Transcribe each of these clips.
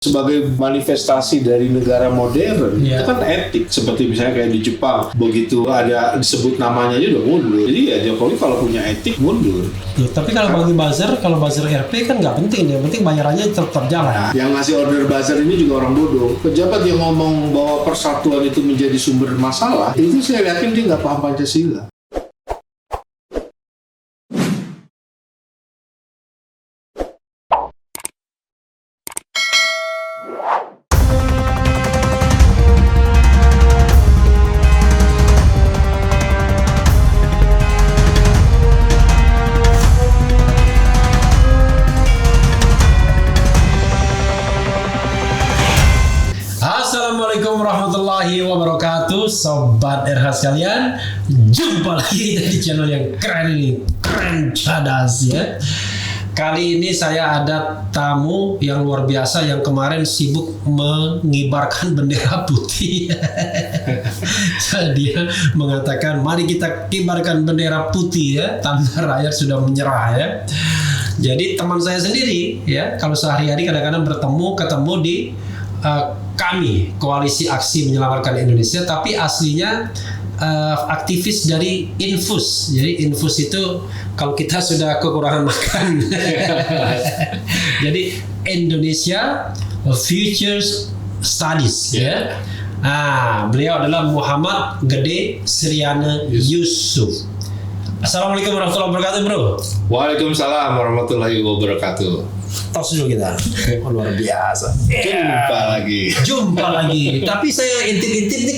sebagai manifestasi dari negara modern. Itu kan etik, seperti misalnya kayak di Jepang, begitu ada disebut namanya aja udah mundur. Jadi ya Jokowi kalau punya etik mundur. Tapi kalau bagi buzzer, kalau buzzer RP kan nggak penting, yang penting bayarannya tetap jalan. Yang ngasih order buzzer ini juga orang bodoh. Pejabat yang ngomong bahwa persatuan itu menjadi sumber masalah, itu saya yakin dia nggak paham Pancasila. Assalamualaikum warahmatullahi wabarakatuh, Sobat RH sekalian. Jumpa lagi di channel yang keren ini, keren cadas ya. Kali ini saya ada tamu yang luar biasa yang kemarin sibuk mengibarkan bendera putih. Dia mengatakan, mari kita kibarkan bendera putih ya, tanda rakyat sudah menyerah ya. Jadi teman saya sendiri ya, kalau sehari-hari kadang-kadang ketemu di kami Koalisi Aksi Menyelamatkan Indonesia, tapi aslinya aktivis dari Infus. Jadi Infus itu kalau kita sudah kekurangan makan. Jadi Indonesia Future Studies ya. Beliau adalah Muhammad Gede Sriana Yusuf. Assalamualaikum warahmatullahi wabarakatuh, bro. Waalaikumsalam warahmatullahi wabarakatuh. Tos dulu kita. Luar biasa. Jumpa lagi. Tapi saya intip-intip nih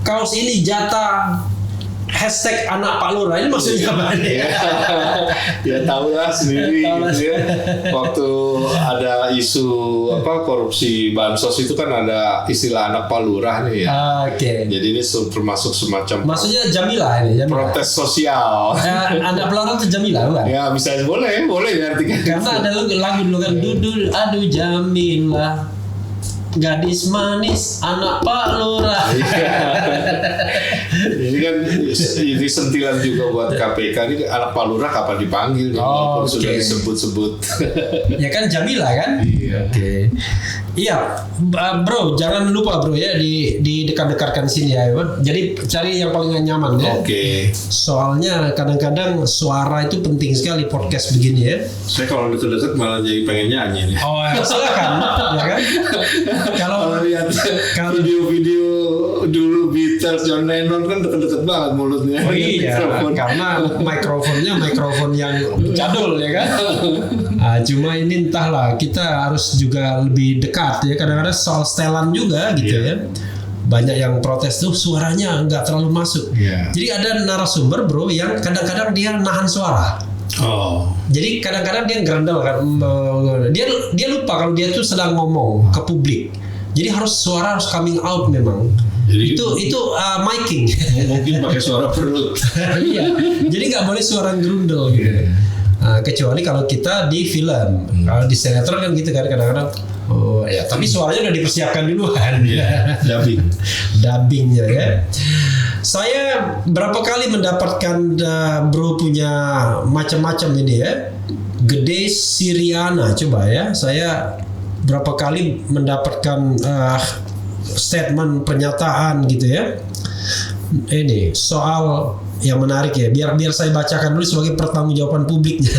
kaos ini jatah hashtag anak Pak Lurah. Ini maksudnya apa nih? Ya tahu lah sendiri gitu ya. Waktu ada isu korupsi bansos itu kan ada istilah anak Pak Lurah nih ya. Oke. Jadi ini termasuk semacam maksudnya Jamila ini, Jamila. Protes sosial. Anak Pak Lurah itu Jamila bukan? Ya bisa boleh diartikan. Karena ada lagu dulu kan, dudul aduh Jamila, gadis manis anak Pak Lurah. Ini kan ini sentilan juga buat KPK. Ini anak Pak Lurah kapan dipanggil nih? Walaupun sudah disebut-sebut. Ya kan Jamila kan? Iya. Oke. Iya, bro, jangan lupa bro ya di dekat-dekatkan sini ya. Jadi cari yang paling nyaman ya. Oke. Soalnya kadang-kadang suara itu penting sekali podcast begini ya. Saya kalau dekat-dekat malah jadi pengen nyanyi nih. Oh ya, silakan, ya kan? Kalau lihat video-video dulu Beatles, John Lennon kan deket-deket banget mulutnya. Oh iya, karena mikrofon yang jadul ya kan. Cuma ini entahlah, kita harus juga lebih dekat ya. Kadang-kadang soal setelan juga gitu ya. Banyak yang protes tuh suaranya nggak terlalu masuk. Jadi ada narasumber bro yang kadang-kadang dia nahan suara. Jadi kadang-kadang dia gerendel kan. Dia lupa kalau dia tuh sedang ngomong ke publik. Jadi suara harus coming out memang. Jadi itu miking. Mungkin pakai suara perut. Iya. Jadi nggak boleh suara gerundel gitu. Kecuali kalau kita di film. Kalau di sinetron kan gitu kan kadang-kadang. Oh ya, tapi suaranya udah dipersiapkan duluan. Dubbingnya ya. Saya berapa kali mendapatkan bro punya macam-macam ini ya. Gede Sriana, coba ya. Saya berapa kali mendapatkan statement pernyataan gitu ya. Ini soal yang menarik ya. Biar saya bacakan dulu sebagai pertanggungjawaban publiknya.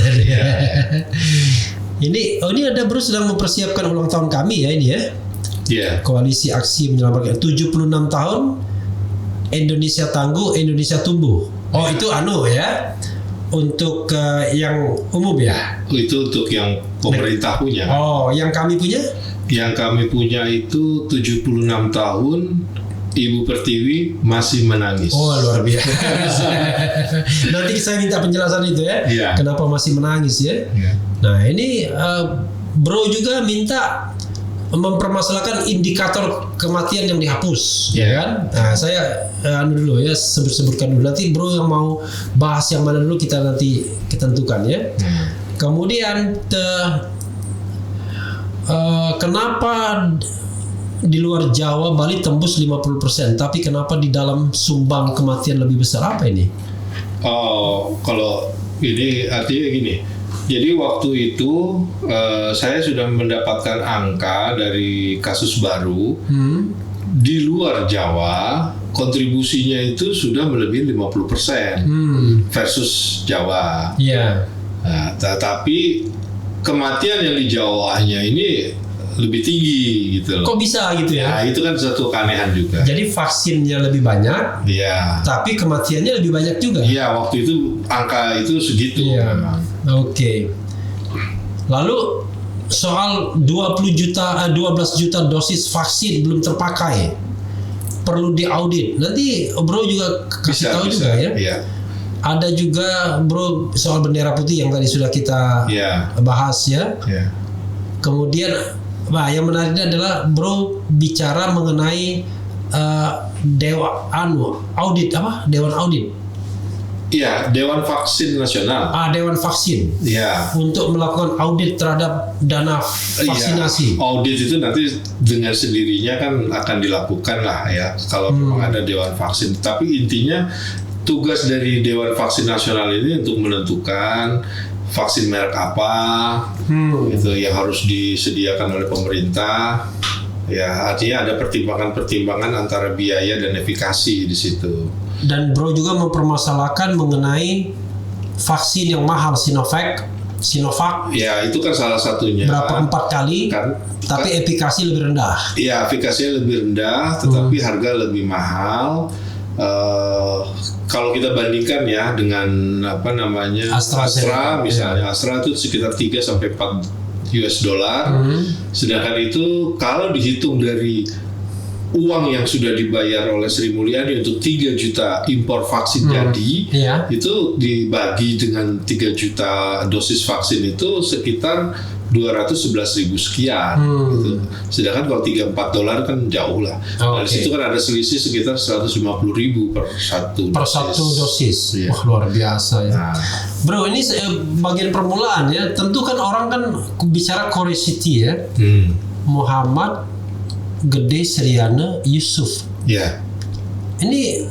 Ini ada bro sedang mempersiapkan ulang tahun kami ya ini ya. Koalisi Aksi Menyelamatkan 76 tahun. Indonesia tangguh, Indonesia tumbuh. Itu ya. Untuk yang umum ya. Itu untuk yang pemerintah punya. Yang kami punya? Yang kami punya itu 76 tahun. Ibu Pertiwi masih menangis. Luar biasa. Nanti saya minta penjelasan itu ya. Kenapa masih menangis ya? Nah ini bro juga minta mempermasalahkan indikator kematian yang dihapus, ya kan? Nah saya dulu ya sebutkan dulu. Nanti bro yang mau bahas yang mana dulu kita nanti tentukan ya. Kemudian kenapa di luar Jawa Bali tembus 50%, tapi kenapa di dalam sumbang kematian lebih besar, apa ini? Kalau ini artinya gini, Jadi waktu itu saya sudah mendapatkan angka dari kasus baru di luar Jawa, kontribusinya itu sudah melebihi 50% versus Jawa. Iya. Nah, tetapi kematian yang di Jawanya ini lebih tinggi gitu loh. Kok bisa gitu Nah, ya? itu kan satu keanehan juga. Jadi vaksinnya lebih banyak, Iya. tapi kematiannya lebih banyak juga. Iya, waktu itu angka itu segitu Iya. memang. Oke. Lalu soal 12 juta dosis vaksin belum terpakai, perlu diaudit. Nanti Bro juga kasih tahu juga ya. Iya. Ada juga Bro soal bendera putih yang tadi sudah kita Iya. bahas ya. Iya. Kemudian, yang menariknya adalah Bro bicara mengenai Dewan Audit. Iya, Dewan Vaksin Nasional. Dewan Vaksin Iya. untuk melakukan audit terhadap dana vaksinasi. Iya. Audit itu nanti dengan sendirinya kan akan dilakukan lah ya kalau memang ada Dewan Vaksin. Tapi intinya tugas dari Dewan Vaksin Nasional ini untuk menentukan vaksin merek apa gitu yang harus disediakan oleh pemerintah. Ya, artinya ada pertimbangan-pertimbangan antara biaya dan efikasi di situ. Dan Bro juga mempermasalahkan mengenai vaksin yang mahal Sinovac. Ya, itu kan salah satunya. Berapa 4 kali, tapi efikasi lebih rendah. Iya, efikasinya lebih rendah, tetapi harga lebih mahal. Kalau kita bandingkan ya dengan Astra misalnya, Astra itu sekitar 3 sampai 4 US dollar. Sedangkan itu kalau dihitung dari uang yang sudah dibayar oleh Sri Mulyani untuk 3 juta impor vaksin jadi, itu dibagi dengan 3 juta dosis vaksin itu sekitar 211.000 sekian gitu. Sedangkan kalau 3-4 dolar kan jauh lah. Nah, di situ kan ada selisih sekitar 150.000 per satu dosis. Iya. Wah, luar biasa ya. Nah, Bro, ini bagian permulaan ya. Tentu kan orang kan bicara curiosity ya. Muhammad Gede Sriana Yusuf. ya. Ini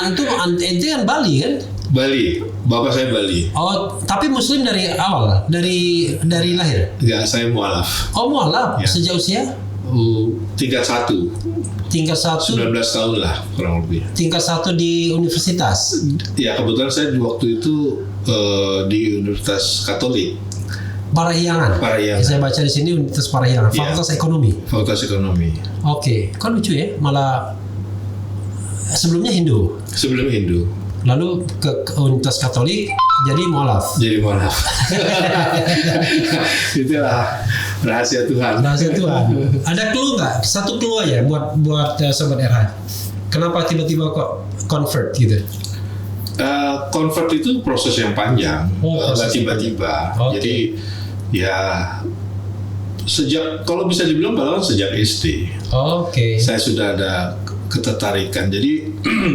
ente kan Bali kan? Bali, bapak saya Bali. Oh, tapi Muslim dari awal, dari lahir. Ya, saya mualaf. Oh, mualaf. Ya. Sejak usia? Tingkat 1. Tingkat 1. 19 tahun lah kurang lebih. Tingkat 1 di universitas. Ya, kebetulan saya waktu itu di Universitas Katolik. Parahyangan. Saya baca di sini Universitas Parahyangan. Fakultas Ekonomi. Fakultas Ekonomi. Oke, kan lucu ya. Malah sebelumnya Hindu. Sebelum Hindu. Lalu ke Universitas Katolik jadi mualaf. Jadi mualaf. Itulah rahasia Tuhan. Rahasia Tuhan. Ada clue nggak? Satu clue aja buat sobat RH. Kenapa tiba-tiba kok convert gitu? Convert itu proses yang panjang, nggak tiba-tiba. Okay. Jadi ya kalau bisa dibilang bahkan sejak SD. Oke. Saya sudah ada ketertarikan. Jadi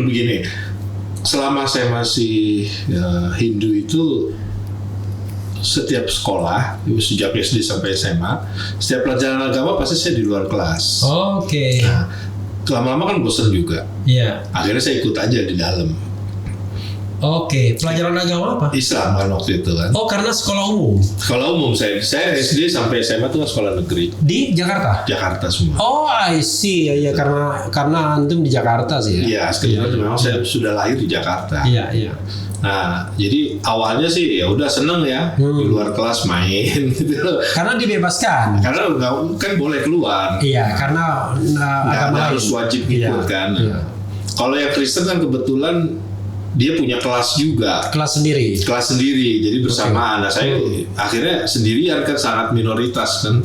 begini, selama saya masih Hindu itu setiap sekolah, sejak SD sampai SMA, setiap pelajaran agama pasti saya di luar kelas. Oke. Nah, lama-lama kan bosan juga. Iya. Akhirnya saya ikut aja di dalam. Oke, pelajaran agama apa? Islam kan waktu itu kan. Oh, karena sekolah umum. Sekolah umum saya SD sampai SMA itu sekolah negeri. Di Jakarta? Jakarta semua. Oh, I see. Ya, karena antum di Jakarta sih ya. Iya, sebenarnya memang saya sudah lahir di Jakarta. Iya, iya. Nah, jadi awalnya sih ya udah seneng ya di luar kelas main gitu. Karena dibebaskan. Karena kan boleh keluar. Iya, karena agama harus wajib ikut kan. Iya. Kalau yang Kristen kan kebetulan dia punya kelas juga. Kelas sendiri, jadi bersamaan. Nah, saya akhirnya sendirian kan, sangat minoritas kan.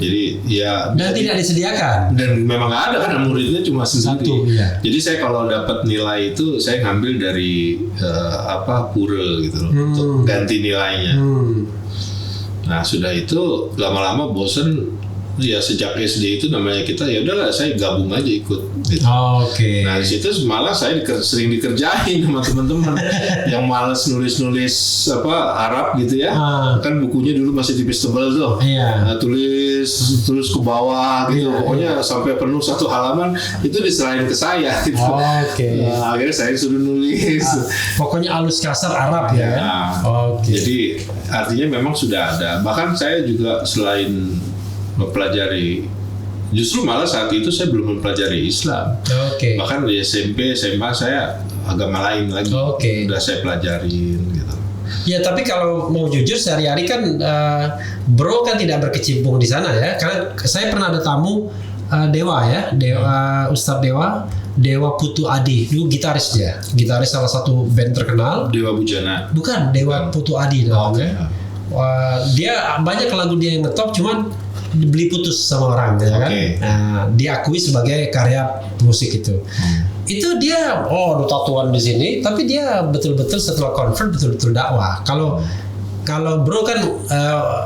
Jadi ya. Dan tidak disediakan. Dan memang nggak ada karena muridnya cuma satu. Iya. Jadi saya kalau dapat nilai itu saya ngambil dari pura gitu loh, untuk ganti nilainya. Nah, sudah itu lama-lama bosen ya sejak SD itu namanya kita ya udahlah saya gabung aja ikut. Gitu. Oke. Nah di situ malah saya sering dikerjain sama teman-teman yang malas nulis apa Arab gitu ya. Kan bukunya dulu masih tipis tebal tuh. Iya. Nah, tulis ke bawah gitu. Pokoknya sampai penuh satu halaman itu diserahin ke saya. Gitu. Oke. Nah, akhirnya saya suruh nulis. Pokoknya halus kasar Arab ya. Oke. Jadi artinya memang sudah ada. Bahkan saya juga selain mempelajari, justru malah saat itu saya belum mempelajari Islam. Oke. Bahkan di SMP, SMA saya agama lain lagi. Udah saya pelajarin gitu. Ya tapi kalau mau jujur sehari-hari kan bro kan tidak berkecimpung di sana ya. Karena saya pernah ada tamu Dewa ya, Ustadz Dewa Putu Adi, dulu gitaris dia, gitaris salah satu band terkenal. Dewa Bujana. Bukan, Dewa Putu Adi namanya. Dia banyak lagu dia yang ngetop, cuman dibeli putus sama orang, ya kan? Nah, diakui sebagai karya musik itu. Itu dia, tatuan di sini, tapi dia betul-betul setelah convert betul-betul dakwah. Kalau bro kan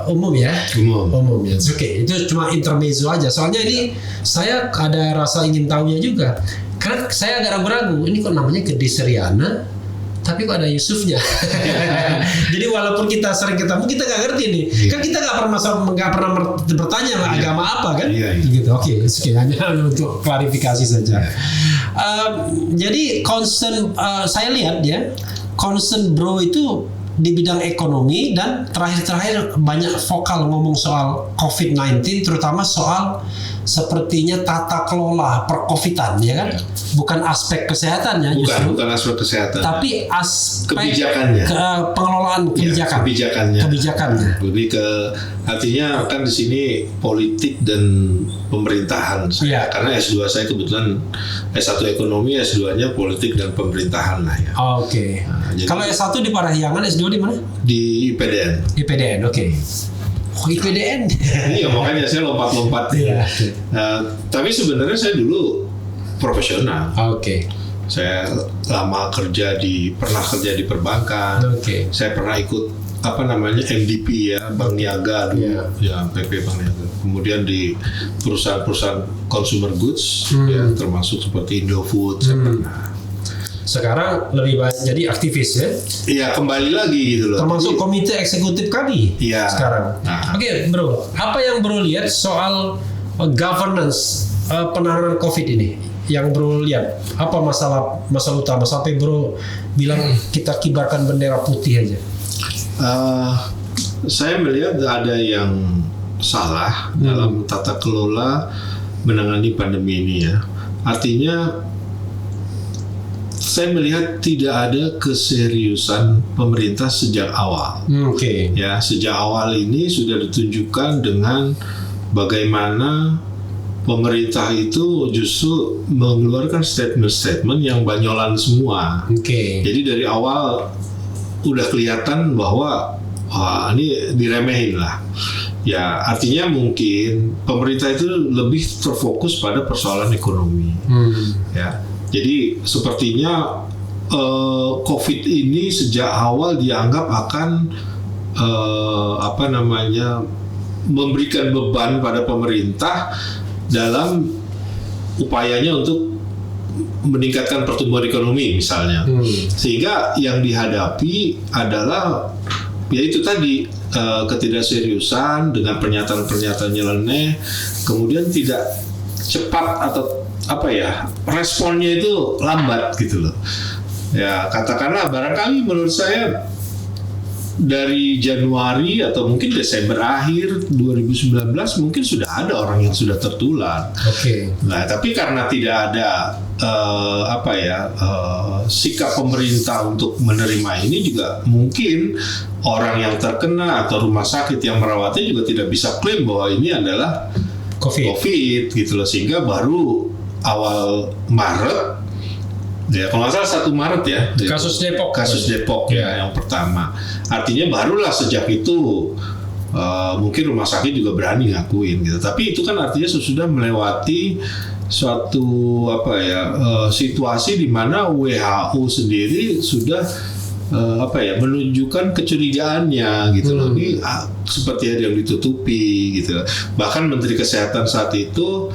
umum ya, umum ya. Oke, itu cuma intermezzo aja. Soalnya ini saya ada rasa ingin tahunya juga. Karena saya agak ragu-ragu, ini kok namanya Gede Seriana, tapi kok ada Yusufnya. Jadi walaupun kita sering ketemu, kita nggak ngerti nih. Kan kita nggak pernah bertanya agama apa kan? Gitu. Oke, hanya untuk klarifikasi saja. Jadi concern saya lihat ya, concern bro itu di bidang ekonomi dan terakhir banyak vokal ngomong soal COVID-19, terutama soal sepertinya tata kelola per-covidan ya kan, bukan aspek kesehatannya bukan aspek kesehatan, tapi aspek kebijakannya, pengelolaan kebijakannya. Lebih ke artinya kan di sini politik dan pemerintahan saya, karena S2 saya kebetulan S1 ekonomi, S2-nya politik dan pemerintahan lah ya. Oke. Nah, kalau S1 di Parahyangan, S2 di mana? Di IPDN. IPDN, oke. IPDN. Iya, makanya saya lompat-lompat. Tapi sebenarnya saya dulu profesional. Oke. Saya pernah kerja di perbankan. Saya pernah ikut MDP ya, Bank Niaga dulu, ya PP Bank Niaga. Kemudian di perusahaan-perusahaan consumer goods, ya termasuk seperti Indofood, saya pernah. Sekarang lebih banyak jadi aktivis ya? Iya, kembali lagi gitu loh. Termasuk komite eksekutif kami sekarang. Oke, bro, apa yang bro lihat soal governance penanganan COVID ini? Yang bro lihat apa masalah utama sampai bro bilang kita kibarkan bendera putih aja? Saya melihat ada yang salah dalam tata kelola menangani pandemi ini ya. Artinya saya melihat tidak ada keseriusan pemerintah sejak awal. Ya, sejak awal ini sudah ditunjukkan dengan bagaimana pemerintah itu justru mengeluarkan statement-statement yang banyolan semua. Jadi dari awal udah kelihatan bahwa ini diremehin lah. Ya, artinya mungkin pemerintah itu lebih terfokus pada persoalan ekonomi. Ya. Jadi sepertinya COVID ini sejak awal dianggap akan memberikan beban pada pemerintah dalam upayanya untuk meningkatkan pertumbuhan ekonomi misalnya, sehingga yang dihadapi adalah yaitu tadi ketidakseriusan dengan pernyataan-pernyataan nyeleneh, kemudian tidak cepat atau responnya itu lambat gitu loh. Ya katakanlah barangkali menurut saya dari Januari atau mungkin Desember akhir 2019 mungkin sudah ada orang yang sudah tertular. Nah tapi karena tidak ada sikap pemerintah untuk menerima ini, juga mungkin orang yang terkena atau rumah sakit yang merawatnya juga tidak bisa klaim bahwa ini adalah COVID gitu loh, sehingga baru awal Maret ya, kalau nggak salah 1 Maret ya, kasus Depok ya yang pertama. Artinya barulah sejak itu mungkin rumah sakit juga berani ngakuin gitu. Tapi itu kan artinya sudah melewati suatu situasi di mana WHO sendiri sudah menunjukkan kecurigaannya gitu loh. Ini seperti ada yang ditutupi gitu. Bahkan Menteri Kesehatan saat itu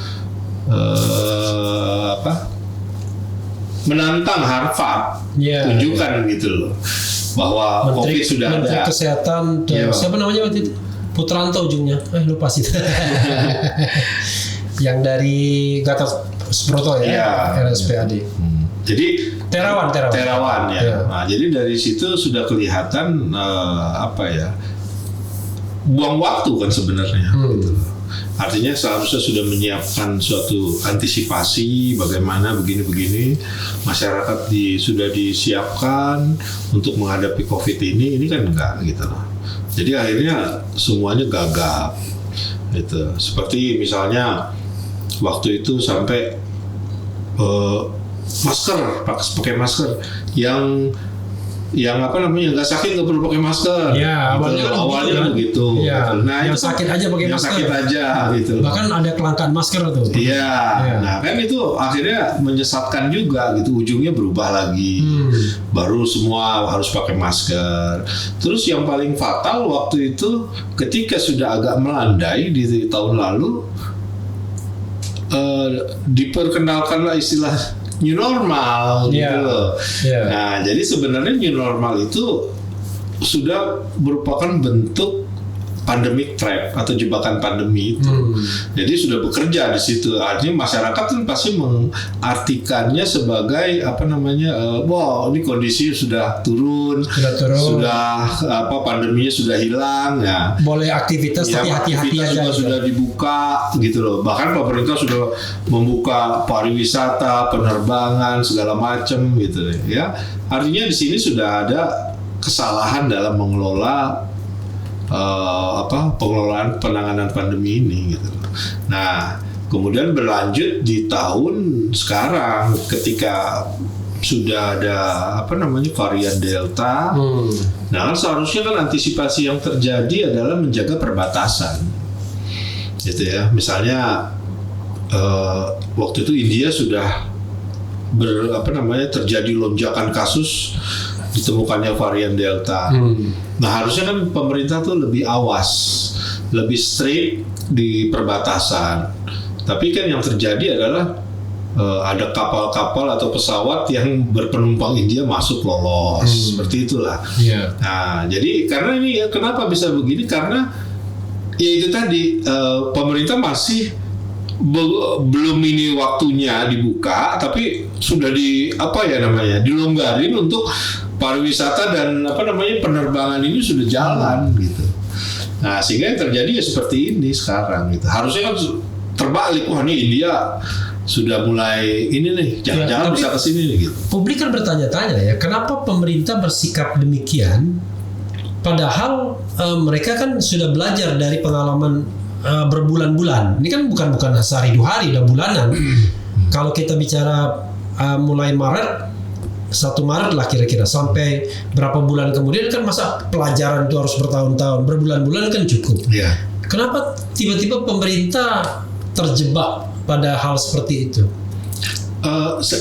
menantang Harvard, tunjukkan gitu loh bahwa COVID sudah ada. Menteri Kesehatan siapa namanya waktu itu? Putranto ujungnya, lupa sih. Yang dari Gatot Subroto ya, RSPAD. Jadi Terawan ya. Nah, jadi dari situ sudah kelihatan buang waktu kan sebenarnya. Gitu. Artinya seharusnya sudah menyiapkan suatu antisipasi bagaimana begini-begini, masyarakat sudah disiapkan untuk menghadapi COVID ini kan enggak gitu loh. Jadi akhirnya semuanya gagap gitu. Seperti misalnya waktu itu sampai pakai masker yang nggak sakit nggak perlu pakai masker. Ya, awalnya begitu. Ya, nah, yang sakit aja pakai masker. Sakit aja gitu. Bahkan ada kelangkaan masker tuh. Iya. Nah, kan itu akhirnya menyesatkan juga gitu. Ujungnya berubah lagi. Baru semua harus pakai masker. Terus yang paling fatal waktu itu ketika sudah agak melandai di tahun lalu diperkenalkanlah istilah new normal gitu loh. Nah, jadi sebenarnya new normal itu sudah merupakan bentuk pandemic trap atau jebakan pandemi itu. Jadi sudah bekerja di situ. Artinya masyarakat kan pasti mengartikannya sebagai wah ini kondisi sudah turun, sudah pandeminya sudah hilang ya. Boleh aktivitas tapi hati-hati aja. Sudah dibuka gitu loh. Bahkan pemerintah sudah membuka pariwisata, penerbangan segala macam gitu ya. Artinya di sini sudah ada kesalahan dalam mengelola pengelolaan penanganan pandemi ini gitu. Nah, kemudian berlanjut di tahun sekarang ketika sudah ada varian Delta. Nah, kan seharusnya kan antisipasi yang terjadi adalah menjaga perbatasan. Gitu ya. Misalnya waktu itu India sudah terjadi lonjakan kasus, ditemukannya varian Delta. Nah, harusnya kan pemerintah tuh lebih awas, lebih strict di perbatasan. Tapi kan yang terjadi adalah ada kapal-kapal atau pesawat yang berpenumpang India masuk lolos, seperti itulah. Nah, jadi karena ini kenapa bisa begini? Karena ya itu tadi pemerintah masih belum ini waktunya dibuka, tapi sudah dilonggarin untuk pariwisata dan penerbangan ini sudah jalan gitu. Nah, sehingga yang terjadi ya seperti ini sekarang gitu. Harusnya kan terbalik, wah ini India sudah mulai ini nih, jangan-jangan bisa ke sini nih gitu. Publik kan bertanya-tanya ya, kenapa pemerintah bersikap demikian padahal mereka kan sudah belajar dari pengalaman berbulan-bulan. Ini kan bukan sehari 2 hari, udah bulanan. Kalau kita bicara mulai Maret, 1 Maret lah kira-kira, sampai berapa bulan kemudian kan masa pelajaran itu harus bertahun-tahun, berbulan-bulan kan cukup. Kenapa tiba-tiba pemerintah terjebak pada hal seperti itu?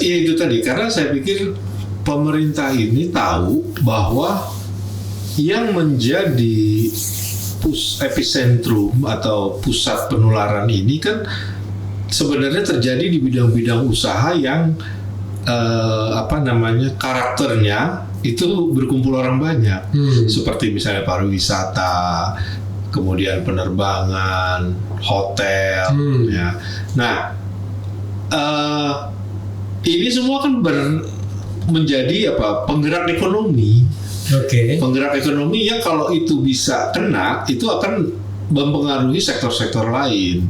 Ya itu tadi, karena saya pikir pemerintah ini tahu bahwa yang menjadi epicentrum atau pusat penularan ini kan sebenarnya terjadi di bidang-bidang usaha yang karakternya itu berkumpul orang banyak, seperti misalnya pariwisata, kemudian penerbangan, hotel, ya. Nah, ini semua kan menjadi penggerak ekonomi. Penggerak ekonomi yang kalau itu bisa kena, itu akan mempengaruhi sektor-sektor lain.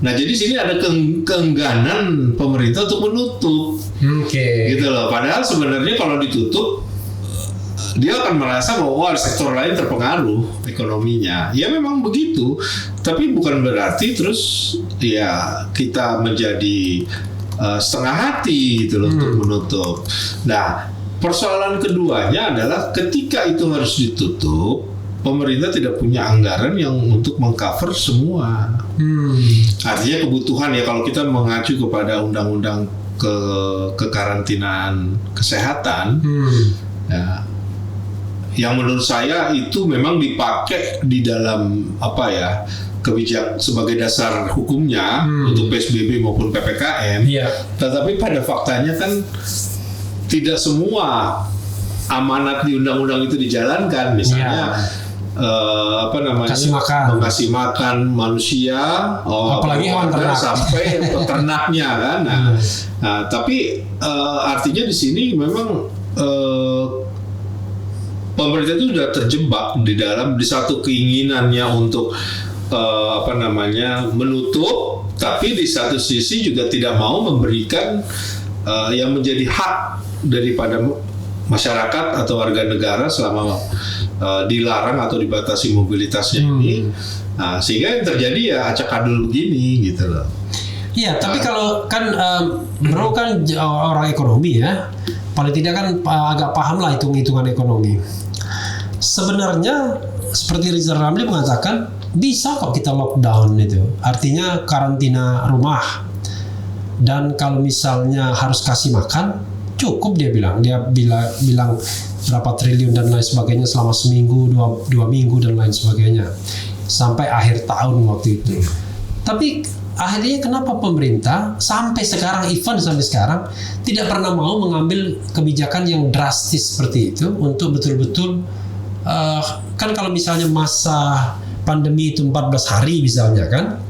Nah, jadi sini ada keengganan pemerintah untuk menutup, gitu loh. Padahal sebenarnya kalau ditutup, dia akan merasa bahwa sektor lain terpengaruh ekonominya. Ya memang begitu, tapi bukan berarti terus ya kita menjadi setengah hati gitu loh untuk menutup. Nah, persoalan keduanya adalah ketika itu harus ditutup, pemerintah tidak punya anggaran yang untuk mengcover semua. Artinya kebutuhan ya, kalau kita mengacu kepada undang-undang kekarantinaan kesehatan, ya, yang menurut saya itu memang dipakai di dalam sebagai dasar hukumnya untuk PSBB maupun PPKM. Tetapi pada faktanya kan tidak semua amanat di undang-undang itu dijalankan. Misalnya kasih makan manusia, apalagi hewan ternak sampai peternaknya kan. Tapi artinya di sini memang pemerintah itu sudah terjebak di satu keinginannya untuk menutup, tapi di satu sisi juga tidak mau memberikan yang menjadi hak daripada masyarakat atau warga negara selama dilarang atau dibatasi mobilitasnya ini. Nah, sehingga yang terjadi ya acak-adul begini gitu loh. Iya, tapi kalau kan Bro kan orang ekonomi ya, paling tidak kan agak paham lah hitung-hitungan ekonomi. Sebenarnya seperti Rizal Ramli mengatakan bisa kok kita lockdown itu, artinya karantina rumah. Dan kalau misalnya harus kasih makan, cukup dia bilang bilang berapa triliun dan lain sebagainya selama seminggu, dua minggu dan lain sebagainya sampai akhir tahun waktu itu. Tapi akhirnya kenapa pemerintah sampai sekarang tidak pernah mau mengambil kebijakan yang drastis seperti itu untuk betul-betul kan kalau misalnya masa pandemi itu 14 hari misalnya kan,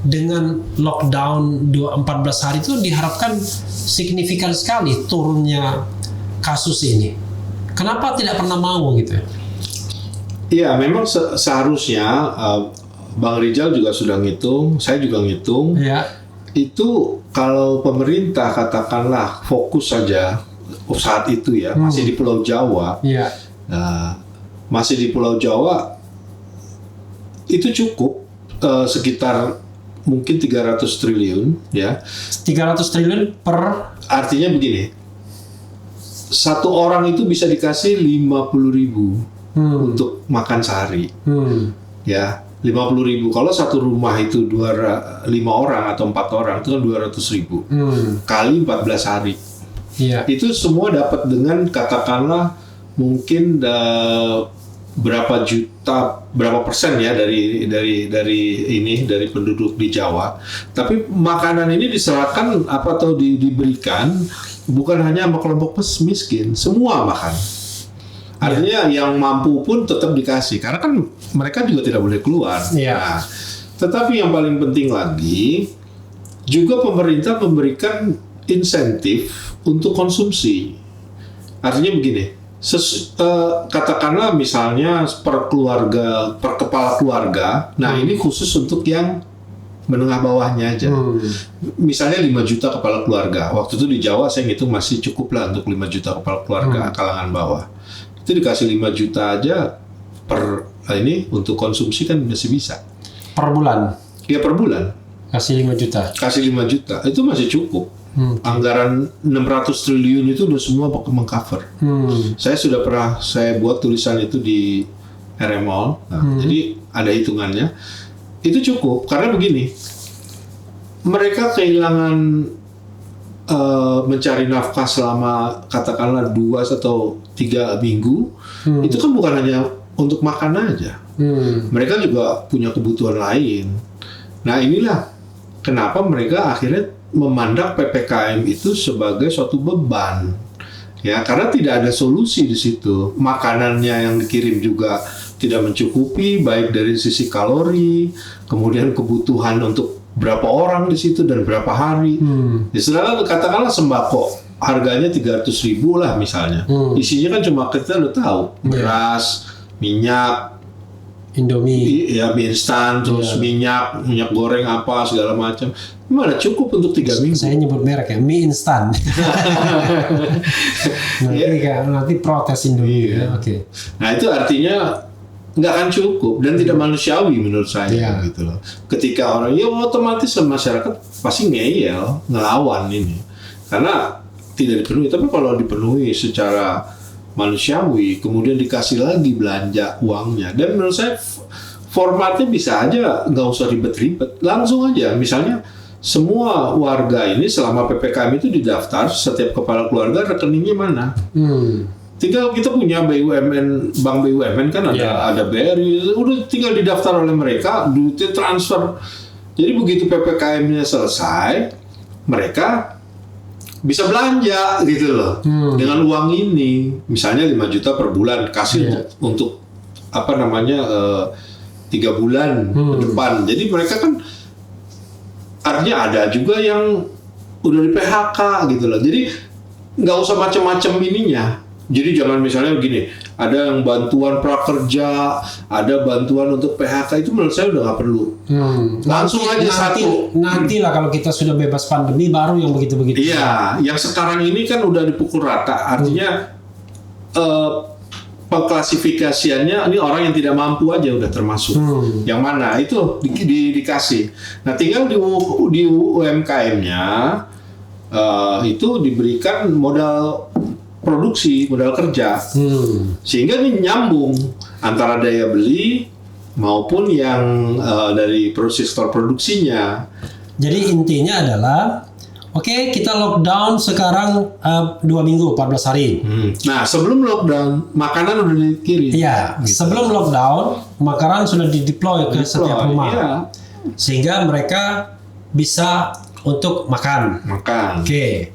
dengan lockdown 14 hari itu diharapkan signifikan sekali turunnya kasus ini. Kenapa tidak pernah mau gitu? Iya, memang seharusnya Bang Rizal juga sudah ngitung, saya juga ngitung. Ya. Itu kalau pemerintah katakanlah fokus saja saat itu ya, masih di Pulau Jawa. Ya. Masih di Pulau Jawa itu cukup sekitar mungkin 300 triliun ya. 300 triliun per, artinya begini. Satu orang itu bisa dikasih 50.000 untuk makan sehari. Ya, 50.000. Kalau satu rumah itu 5 orang atau 4 orang itu kan 200.000. Kali 14 hari. Iya. Itu semua dapat dengan katakanlah mungkin berapa persen ya dari penduduk di Jawa. Tapi makanan ini diserahkan atau diberikan bukan hanya sama kelompok miskin, semua makan. Artinya yang mampu pun tetap dikasih karena kan mereka juga tidak boleh keluar. Nah, tetapi yang paling penting lagi juga pemerintah memberikan insentif untuk konsumsi. Artinya begini. Katakanlah misalnya per kepala keluarga, nah ini khusus untuk yang menengah bawahnya aja. Misalnya 5 juta kepala keluarga. Waktu itu di Jawa saya ngitung masih cukup lah untuk 5 juta kepala keluarga kalangan bawah. Itu dikasih 5 juta aja per ini untuk konsumsi kan masih bisa. Per bulan? Ya per bulan. Kasih 5 juta? Kasih 5 juta, itu masih cukup. Anggaran 600 triliun itu udah semua mengcover. Saya sudah pernah buat tulisan itu di RMOL. Jadi ada hitungannya. Itu cukup karena begini. Mereka kehilangan mencari nafkah selama katakanlah 2 atau 3 minggu. Itu kan bukan hanya untuk makan aja. Mereka juga punya kebutuhan lain. Nah, inilah kenapa mereka akhirnya memandang PPKM itu sebagai suatu beban, ya karena tidak ada solusi di situ. Makanannya yang dikirim juga tidak mencukupi, baik dari sisi kalori, kemudian kebutuhan untuk berapa orang di situ dan berapa hari. Sedangkan katakanlah sembako harganya 300.000 lah misalnya, isinya kan cuma kita udah tahu beras, minyak, Indomie, ya mie instan, terus minyak goreng apa segala macam. Gimana cukup untuk 3 minggu? Saya nyebut merek ya, mie instan. nanti protes Indomie. Oke. Nah itu artinya nggak akan cukup dan tidak manusiawi menurut saya gitu loh. Ketika orang otomatis masyarakat pasti ngeyel, ngelawan ini karena tidak dipenuhi. Tapi kalau dipenuhi secara manusiawi, kemudian dikasih lagi belanja uangnya. Dan menurut saya formatnya bisa aja nggak usah ribet-ribet, langsung aja. Misalnya semua warga ini selama PPKM itu didaftar, setiap kepala keluarga rekeningnya mana. tinggal kita punya BUMN, bank BUMN kan ada BRI, udah tinggal didaftar oleh mereka, duitnya transfer. Jadi begitu PPKM-nya selesai, mereka bisa belanja gitu loh dengan uang ini, misalnya 5 juta per bulan kasih untuk 3 bulan ke depan. Jadi mereka kan artinya ada juga yang udah di PHK gitu loh. Jadi nggak usah macam-macam ininya. Jadi jangan misalnya begini, ada yang bantuan prakerja, ada bantuan untuk PHK, itu menurut saya udah nggak perlu. Langsung aja satu. Nantilah kalau kita sudah bebas pandemi baru yang begitu-begitu. Iya, yang sekarang ini kan udah dipukul rata. Artinya pengklasifikasiannya ini orang yang tidak mampu aja udah termasuk. Yang mana itu dikasih. Nah tinggal di UMKM-nya itu diberikan modal produksi, modal kerja, sehingga ini nyambung antara daya beli maupun yang dari sektor produksinya. Jadi intinya adalah, oke, kita lockdown sekarang 2 minggu, 14 hari. Nah, sebelum lockdown, makanan udah dikirim. Iya, gitu. Sebelum lockdown, makanan sudah dideploy ke setiap rumah. Iya. Sehingga mereka bisa untuk makan. Oke.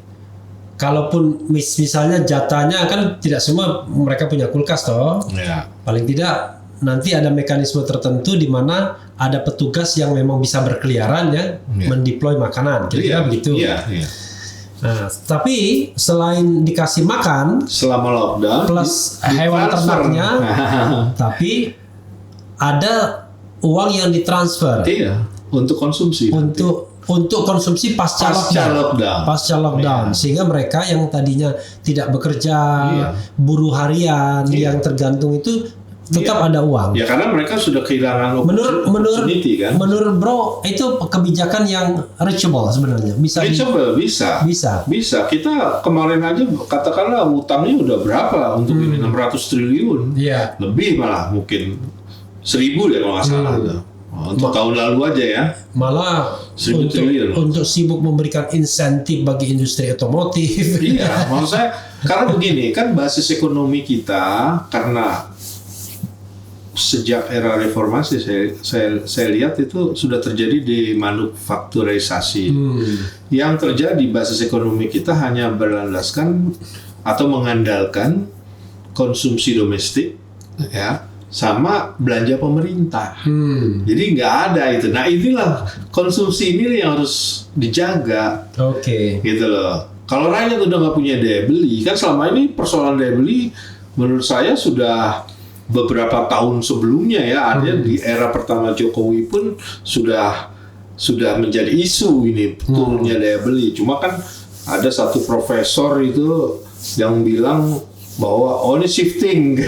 Kalaupun misalnya jatahnya kan tidak semua mereka punya kulkas toh. Iya. Paling tidak nanti ada mekanisme tertentu di mana ada petugas yang memang bisa berkeliaran mendeploy makanan. Kira-kira begitu. Iya. Nah, tapi selain dikasih makan selama lockdown plus hewan ternaknya, tapi ada uang yang ditransfer. Iya, untuk konsumsi. Untuk konsumsi pasca lockdown. Sehingga mereka yang tadinya tidak bekerja, buruh harian yang tergantung itu tetap ada uang. Ya karena mereka sudah kehilangan opportunity kan. Menurut Bro itu kebijakan yang reachable sebenarnya. Bisa. Kita kemarin aja katakanlah utangnya udah berapa untuk ini 600 triliun. Iya. Lebih malah mungkin 1.000 ya kalau nggak salah. Untuk tahun lalu aja ya. Malah untuk sibuk memberikan insentif bagi industri otomotif. Iya, maksud saya karena begini kan basis ekonomi kita karena sejak era reformasi saya lihat itu sudah terjadi demanufakturisasi. Yang terjadi basis ekonomi kita hanya berlandaskan atau mengandalkan konsumsi domestik ya. Sama belanja pemerintah, jadi nggak ada itu. Nah inilah konsumsi ini yang harus dijaga, gitu loh. Kalau rakyat udah nggak punya daya beli, kan selama ini persoalan daya beli menurut saya sudah beberapa tahun sebelumnya ya, artinya di era pertama Jokowi pun sudah menjadi isu ini turunnya daya beli. Cuma kan ada satu profesor itu yang bilang bahwa ini shifting ke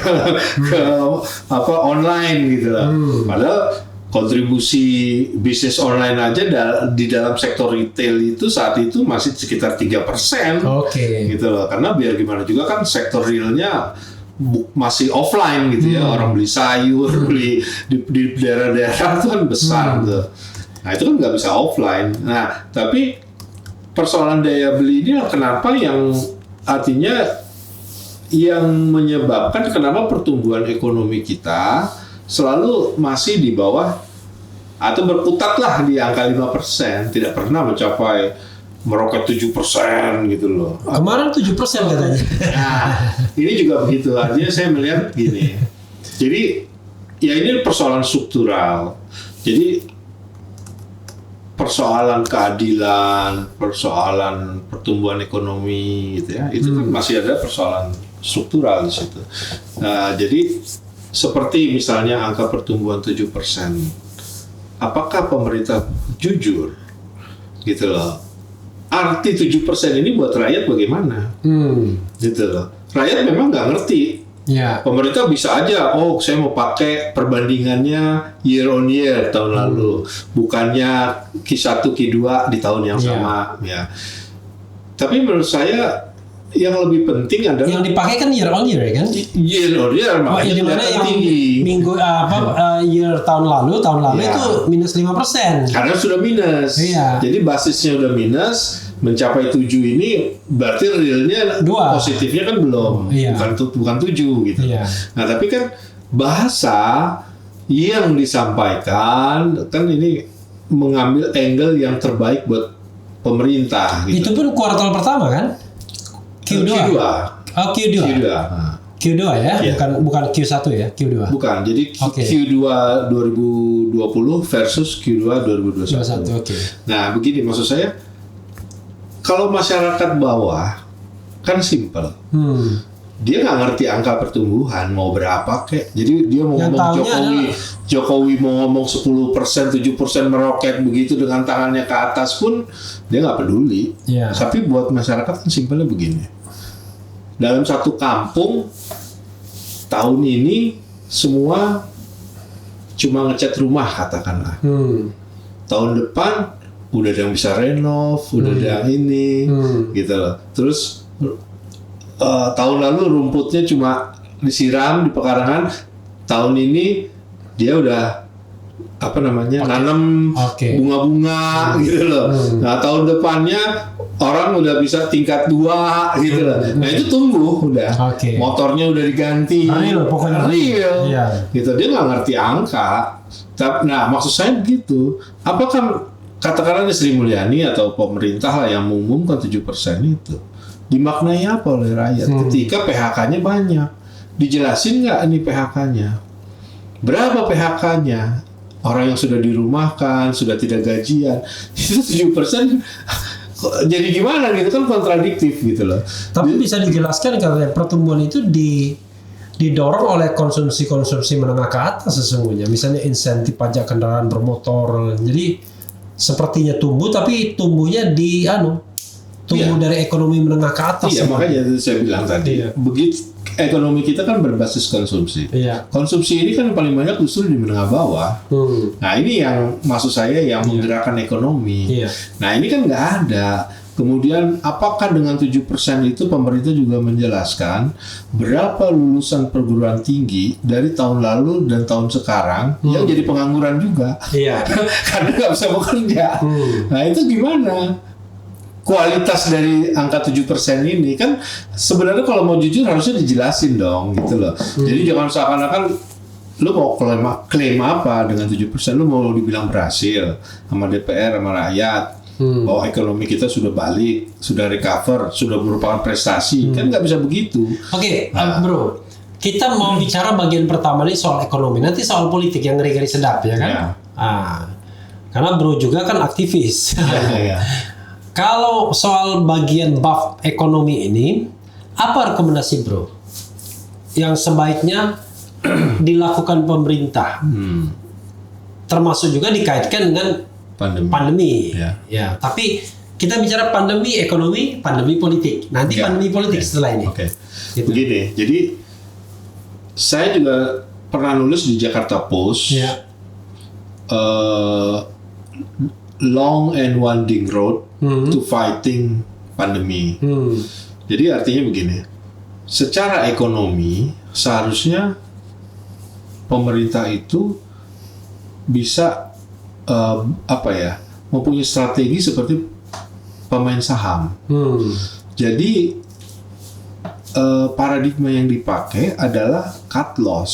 online gitu lah. Padahal kontribusi bisnis online aja di dalam sektor retail itu saat itu masih sekitar 3%. Gitu loh. Karena biar gimana juga kan sektor realnya masih offline gitu ya. Orang beli sayur, beli di daerah-daerah itu kan besar gitu. Nah itu kan nggak bisa offline. Nah tapi persoalan daya beli ini kenapa yang artinya yang menyebabkan kenapa pertumbuhan ekonomi kita selalu masih di bawah atau berkutatlah di angka 5%, tidak pernah mencapai meroket 7% gitu loh. Kemarin 7% katanya. Nah, ini juga begitu. Artinya saya melihat gini. Jadi ya ini persoalan struktural. Jadi persoalan keadilan, persoalan pertumbuhan ekonomi gitu ya. Itu kan masih ada persoalan struktural di situ. Nah, jadi seperti misalnya angka pertumbuhan 7%. Apakah pemerintah jujur? Gitu loh. Arti 7% ini buat rakyat bagaimana? Gitu loh. Rakyat memang nggak ngerti. Pemerintah bisa aja, saya mau pakai perbandingannya year on year tahun lalu, bukannya Q1, Q2 di tahun yang sama. Ya. Tapi menurut saya yang lebih penting adalah yang dipakai kan year on year ya kan? year on year, makanya di mana yang tinggi. minggu year tahun lalu Ya. itu minus 5%. Karena sudah minus. Iya. Jadi basisnya udah minus, mencapai 7 ini berarti realnya 2. positifnya kan belum. Iya. Bukan 7 gitu. Iya. Nah, tapi kan bahasa yang disampaikan kan ini mengambil angle yang terbaik buat pemerintah gitu. Itu pun kuartal pertama kan? Q2. Oh, Q2. Nah, Q2 ya, Iya. bukan Q1 ya, Q2. bukan. Jadi Oke. Q2 2020 versus Q2 2021. 21, oke. Nah, begini maksud saya, kalau masyarakat bawah kan simpel. Dia nggak ngerti angka pertumbuhan mau berapa kek. Jadi dia mau Yang ngomong tahunya Jokowi mau ngomong 10%, 7% meroket begitu dengan tangannya ke atas pun dia nggak peduli. Iya. Tapi buat masyarakat kan simpelnya begini. Dalam satu kampung tahun ini semua cuma ngecat rumah katakanlah. Tahun depan udah ada yang bisa renov, udah ada yang ini, gitu loh. Terus tahun lalu rumputnya cuma disiram di pekarangan, tahun ini dia udah nanam Oke. bunga-bunga gitu loh. Nah, tahun depannya orang udah bisa tingkat 2 gitu loh. Nah, itu tumbuh udah. Oke. Motornya udah diganti. Real, pokoknya real. Iya. Gitu, dia nggak ngerti angka. Nah, maksud saya begitu. Apakah katakanlah Sri Mulyani atau pemerintah lah yang mengumumkan 7% itu dimaknai apa oleh rakyat ketika PHK-nya banyak? Dijelasin nggak ini PHK-nya? Berapa PHK-nya? Orang yang sudah dirumahkan, sudah tidak gajian, itu 7%. Jadi gimana gitu kan kontradiktif gitu loh. Tapi bisa dijelaskan kalau pertumbuhan itu didorong oleh konsumsi menengah ke atas sesungguhnya. Misalnya insentif pajak kendaraan bermotor. Jadi sepertinya tumbuh tapi tumbuhnya tumbuh dari ekonomi menengah ke atas. Iya, makanya saya bilang tadi. Iya. Begitu ekonomi kita kan berbasis konsumsi. Iya. Konsumsi ini kan paling banyak justru di menengah bawah. Nah, ini yang maksud saya yang menggerakkan ekonomi. Iya. Nah, ini kan nggak ada. Kemudian apakah dengan 7% itu pemerintah juga menjelaskan berapa lulusan perguruan tinggi dari tahun lalu dan tahun sekarang yang jadi pengangguran juga. Iya. Karena nggak bisa bekerja. Nah, itu gimana? Kualitas dari angka 7% ini kan sebenarnya kalau mau jujur harusnya dijelasin dong gitu loh. Jadi jangan seakan-akan lu mau klaim apa dengan 7%, lu mau dibilang berhasil sama DPR sama rakyat bahwa ekonomi kita sudah balik, sudah recover, sudah merupakan prestasi. Kan nggak bisa begitu. Oke, bro. Kita mau bicara bagian pertama ini soal ekonomi. Nanti soal politik yang ngeri-ngeri sedap ya kan? Ya. Karena bro juga kan aktivis. Ya. Kalau soal bagian buff ekonomi ini, apa rekomendasi bro yang sebaiknya dilakukan pemerintah? Termasuk juga dikaitkan dengan pandemi. Ya, tapi kita bicara pandemi ekonomi, pandemi politik. Nanti pandemi politik setelah ini. Oke. Gitu. Begini, jadi saya juga pernah nulis di Jakarta Post. Ya. Long and winding road to fighting pandemi. Jadi artinya begini, secara ekonomi seharusnya pemerintah itu bisa mempunyai strategi seperti pemain saham. Jadi paradigma yang dipakai adalah cut loss.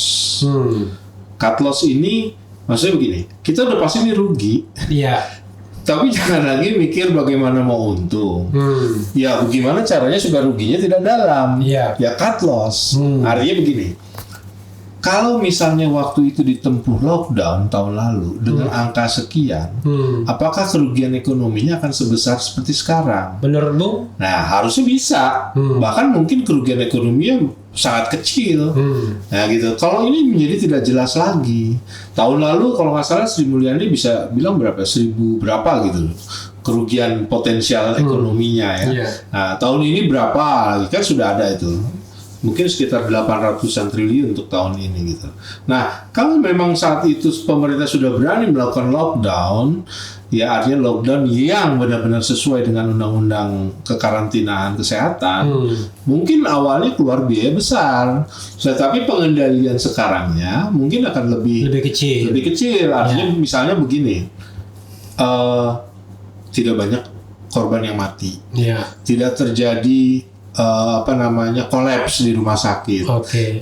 Cut loss ini maksudnya begini, kita udah pasti ini rugi. Iya. Tapi jangan lagi mikir bagaimana mau untung. Ya bagaimana caranya supaya ruginya tidak dalam. Iya. Ya cut loss. Artinya begini. Kalau misalnya waktu itu ditempuh lockdown tahun lalu dengan angka sekian, apakah kerugian ekonominya akan sebesar seperti sekarang? Bener Bung? Nah harusnya bisa. Bahkan mungkin kerugian ekonominya sangat kecil. Nah gitu. Kalau ini menjadi tidak jelas lagi. Tahun lalu kalau nggak salah Sri Mulyani bisa bilang berapa? 1.000 berapa gitu kerugian potensial ekonominya ya. Nah tahun ini berapa lagi kan sudah ada itu. Mungkin sekitar 800-an triliun untuk tahun ini gitu. Nah, kalau memang saat itu pemerintah sudah berani melakukan lockdown, ya artinya lockdown yang benar-benar sesuai dengan undang-undang kekarantinaan kesehatan, mungkin awalnya keluar biaya besar, tetapi pengendalian sekarangnya mungkin akan lebih kecil. Artinya misalnya begini, tidak banyak korban yang mati, tidak terjadi kolaps di rumah sakit,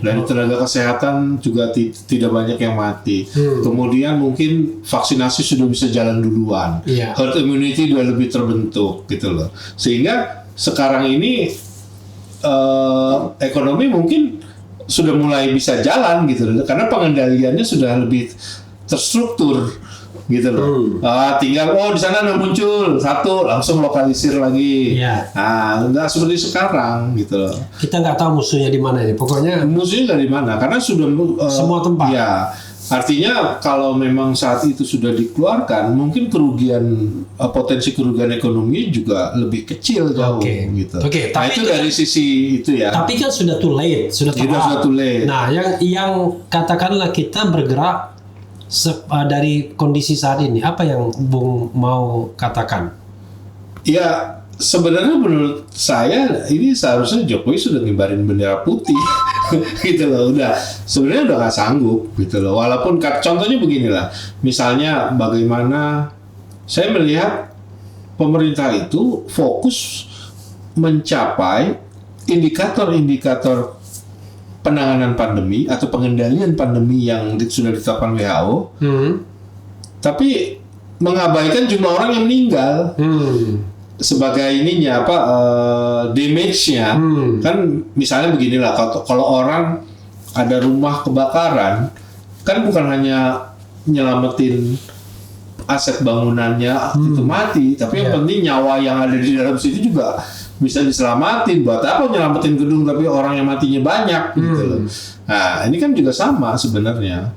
dan tenaga kesehatan juga tidak banyak yang mati. Kemudian mungkin vaksinasi sudah bisa jalan duluan, herd immunity sudah lebih terbentuk gitu loh, sehingga sekarang ini ekonomi mungkin sudah mulai bisa jalan gitu loh, karena pengendaliannya sudah lebih terstruktur gitu loh. Tinggal di sana ada muncul satu langsung lokalisir lagi. Nah, nggak seperti sekarang gitu loh. Kita nggak tahu musuhnya di mana ini. Pokoknya musuhnya nggak di mana karena sudah semua tempat. Ya, artinya kalau memang saat itu sudah dikeluarkan, mungkin potensi kerugian ekonomi juga lebih kecil jauh gitu. Nah, itu dari sisi itu ya. Tapi kan sudah too late, sudah too late. Nah, yang katakanlah kita bergerak dari kondisi saat ini, apa yang Bung mau katakan? Ya, sebenarnya menurut saya ini seharusnya Jokowi sudah ngibarin bendera putih gitu loh, sebenarnya udah nggak sanggup gitu loh. Walaupun contohnya beginilah, misalnya bagaimana saya melihat pemerintah itu fokus mencapai indikator-indikator penanganan pandemi atau pengendalian pandemi yang sudah ditetapkan WHO, tapi mengabaikan jumlah orang yang meninggal sebagai damage-nya. Kan misalnya beginilah, kalau orang ada rumah kebakaran, kan bukan hanya nyelamatin aset bangunannya itu mati, tapi yang penting nyawa yang ada di dalam situ juga bisa diselamatin. Buat apa nyelamatin gedung tapi orang yang matinya banyak gitu loh. Nah, ini kan juga sama sebenarnya.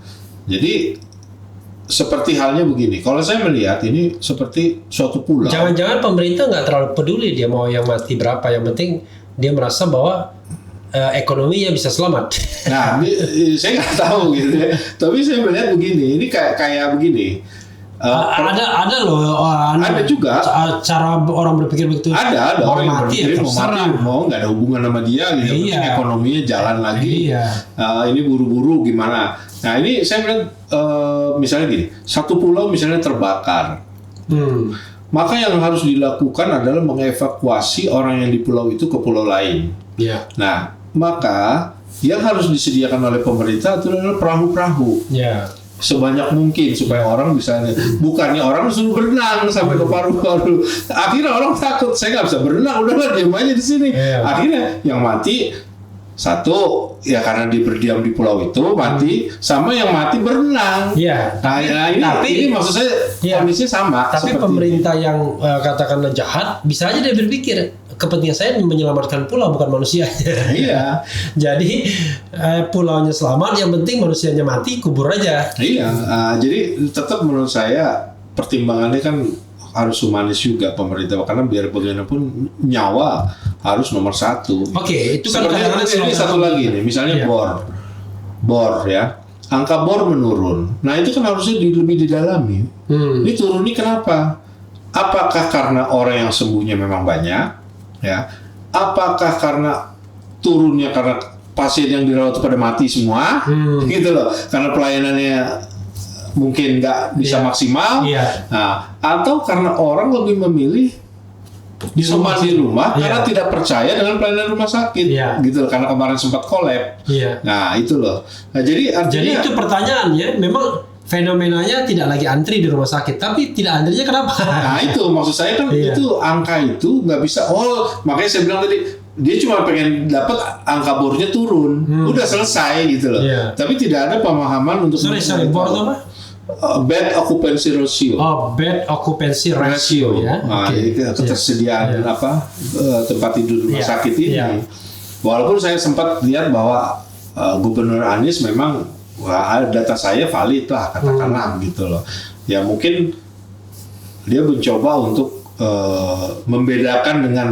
Jadi seperti halnya begini, kalau saya melihat ini seperti suatu pulau. Jangan-jangan pemerintah nggak terlalu peduli dia mau yang mati berapa, yang penting dia merasa bahwa ekonominya bisa selamat. Nah, saya nggak tahu gitu ya. Tapi saya melihat begini, ini kayak begini. Ada loh, ada juga cara orang berpikir begitu. Ada orang yang berpikir mau nggak ada hubungan sama dia gitu, ekonominya jalan lagi. Ini buru-buru gimana? Nah, ini saya melihat misalnya gini, satu pulau misalnya terbakar, maka yang harus dilakukan adalah mengevakuasi orang yang di pulau itu ke pulau lain. Nah, maka yang harus disediakan oleh pemerintah itu adalah perahu-perahu. Sebanyak mungkin supaya orang bisa, bukannya orang suruh berenang sampai ke paru-paru. Akhirnya orang takut, saya nggak bisa berenang, udahlah diam aja di sini. Akhirnya yang mati satu ya karena dia berdiam di pulau itu mati, sama yang mati berenang. Nah, ini maksud saya kondisinya sama. Tapi pemerintah yang katakanlah jahat, bisa aja dia berpikir kepentingan saya menyelamatkan pulau bukan manusia. Jadi pulaunya selamat, yang penting manusianya mati, kubur aja. Jadi tetap menurut saya pertimbangannya kan harus humanis juga pemerintah, karena biar bagaimanapun nyawa harus nomor satu. Itu kan ini satu lagi nih, misalnya bor ya, angka bor menurun. Nah, itu kan harusnya lebih didalami. Ini turun ini kenapa? Apakah karena orang yang sembuhnya memang banyak? Ya, apakah karena turunnya karena pasien yang dirawat pada mati semua, gitu loh, karena pelayanannya mungkin nggak bisa maksimal, nah, atau karena orang lebih memilih di rumah karena tidak percaya dengan pelayanan rumah sakit, gitu loh, karena kemarin sempat kolab. Nah, itu loh. Nah, jadi itu pertanyaannya, memang fenomenanya tidak lagi antri di rumah sakit, tapi tidak antrinya kenapa? Nah, itu maksud saya kan itu angka itu nggak bisa. Makanya saya bilang tadi dia cuma pengen dapat angka bornya turun, udah selesai gitu loh. Tapi tidak ada pemahaman untuk bor itu apa? Bed occupancy ratio. Bed occupancy ratio ya. Nah, ketersediaan tempat tidur rumah sakit ini. Walaupun saya sempat lihat bahwa Gubernur Anies memang data saya valid lah, katakanlah gitu loh. Ya mungkin dia mencoba untuk membedakan dengan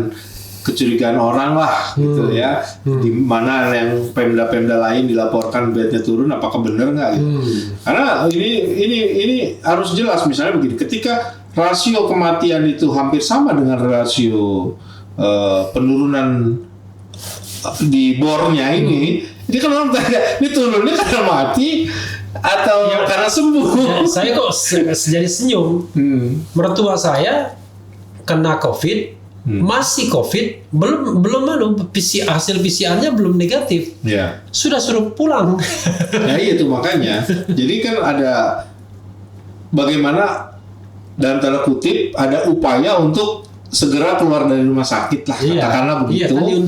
kecurigaan orang lah gitu ya, di mana yang pemda-pemda lain dilaporkan bednya turun, apakah benar nggak gitu. Karena ini harus jelas, misalnya begini, ketika rasio kematian itu hampir sama dengan rasio penurunan di bornya ini kan orang tanya, ini turunnya karena mati atau karena sembuh? Ya, saya kok jadi senyum. Mertua saya kena COVID, masih COVID, belum hasil PCR-nya belum negatif. Ya. Sudah suruh pulang. Ya itu makanya. Jadi kan ada bagaimana dalam tanda kutip ada upaya untuk segera keluar dari rumah sakit lah, katakanlah begitu. Iya, tadi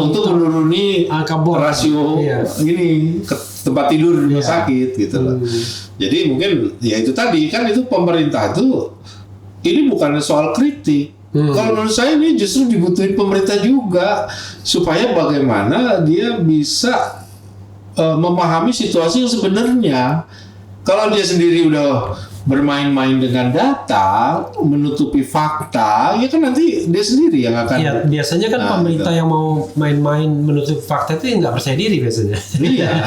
untuk menuruni angka bor, rasio ini ke tempat tidur di rumah sakit gitu loh. Jadi mungkin ya itu tadi kan itu pemerintah itu ini bukan soal kritik. Kalau menurut saya ini justru dibutuhin pemerintah juga supaya bagaimana dia bisa memahami situasi yang sebenarnya. Kalau dia sendiri udah bermain-main dengan data, menutupi fakta, ya kan nanti dia sendiri yang akan. Iya, biasanya kan pemerintah yang mau main-main menutupi fakta itu nggak percaya diri biasanya. Iya.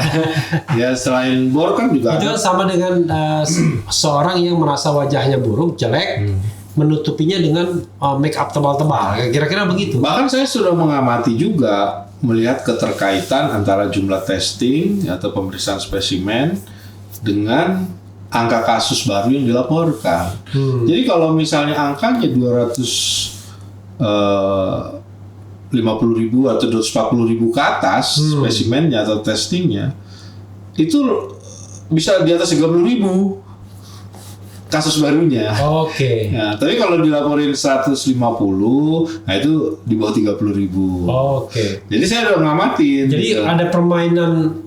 Ya selain bor kan juga. Itu kan sama dengan seorang yang merasa wajahnya buruk, jelek, menutupinya dengan make up tebal-tebal. Kira-kira begitu. Bahkan saya sudah mengamati juga melihat keterkaitan antara jumlah testing atau pemeriksaan spesimen dengan angka kasus baru yang dilaporkan. Jadi kalau misalnya angkanya 250.000 atau 240.000 ke atas spesimennya atau testingnya, itu bisa di atas 30.000 kasus barunya. Oke. Nah, tapi kalau dilaporin 150, nah itu di bawah 30.000. Oke. Jadi saya udah ngamatin. Jadi gitu. ada permainan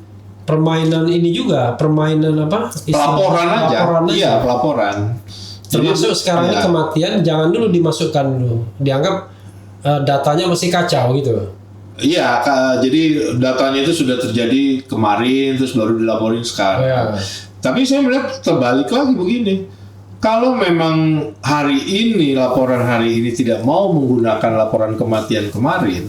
ini juga, permainan apa? Pelaporan aja. Iya, pelaporan. Termasuk sekarang ini kematian jangan dulu dimasukkan dulu. Dianggap datanya masih kacau gitu. Iya, jadi datanya itu sudah terjadi kemarin terus baru dilaporin sekarang. Ya. Tapi saya melihat terbalik lagi begini. Kalau memang hari ini laporan hari ini tidak mau menggunakan laporan kematian kemarin,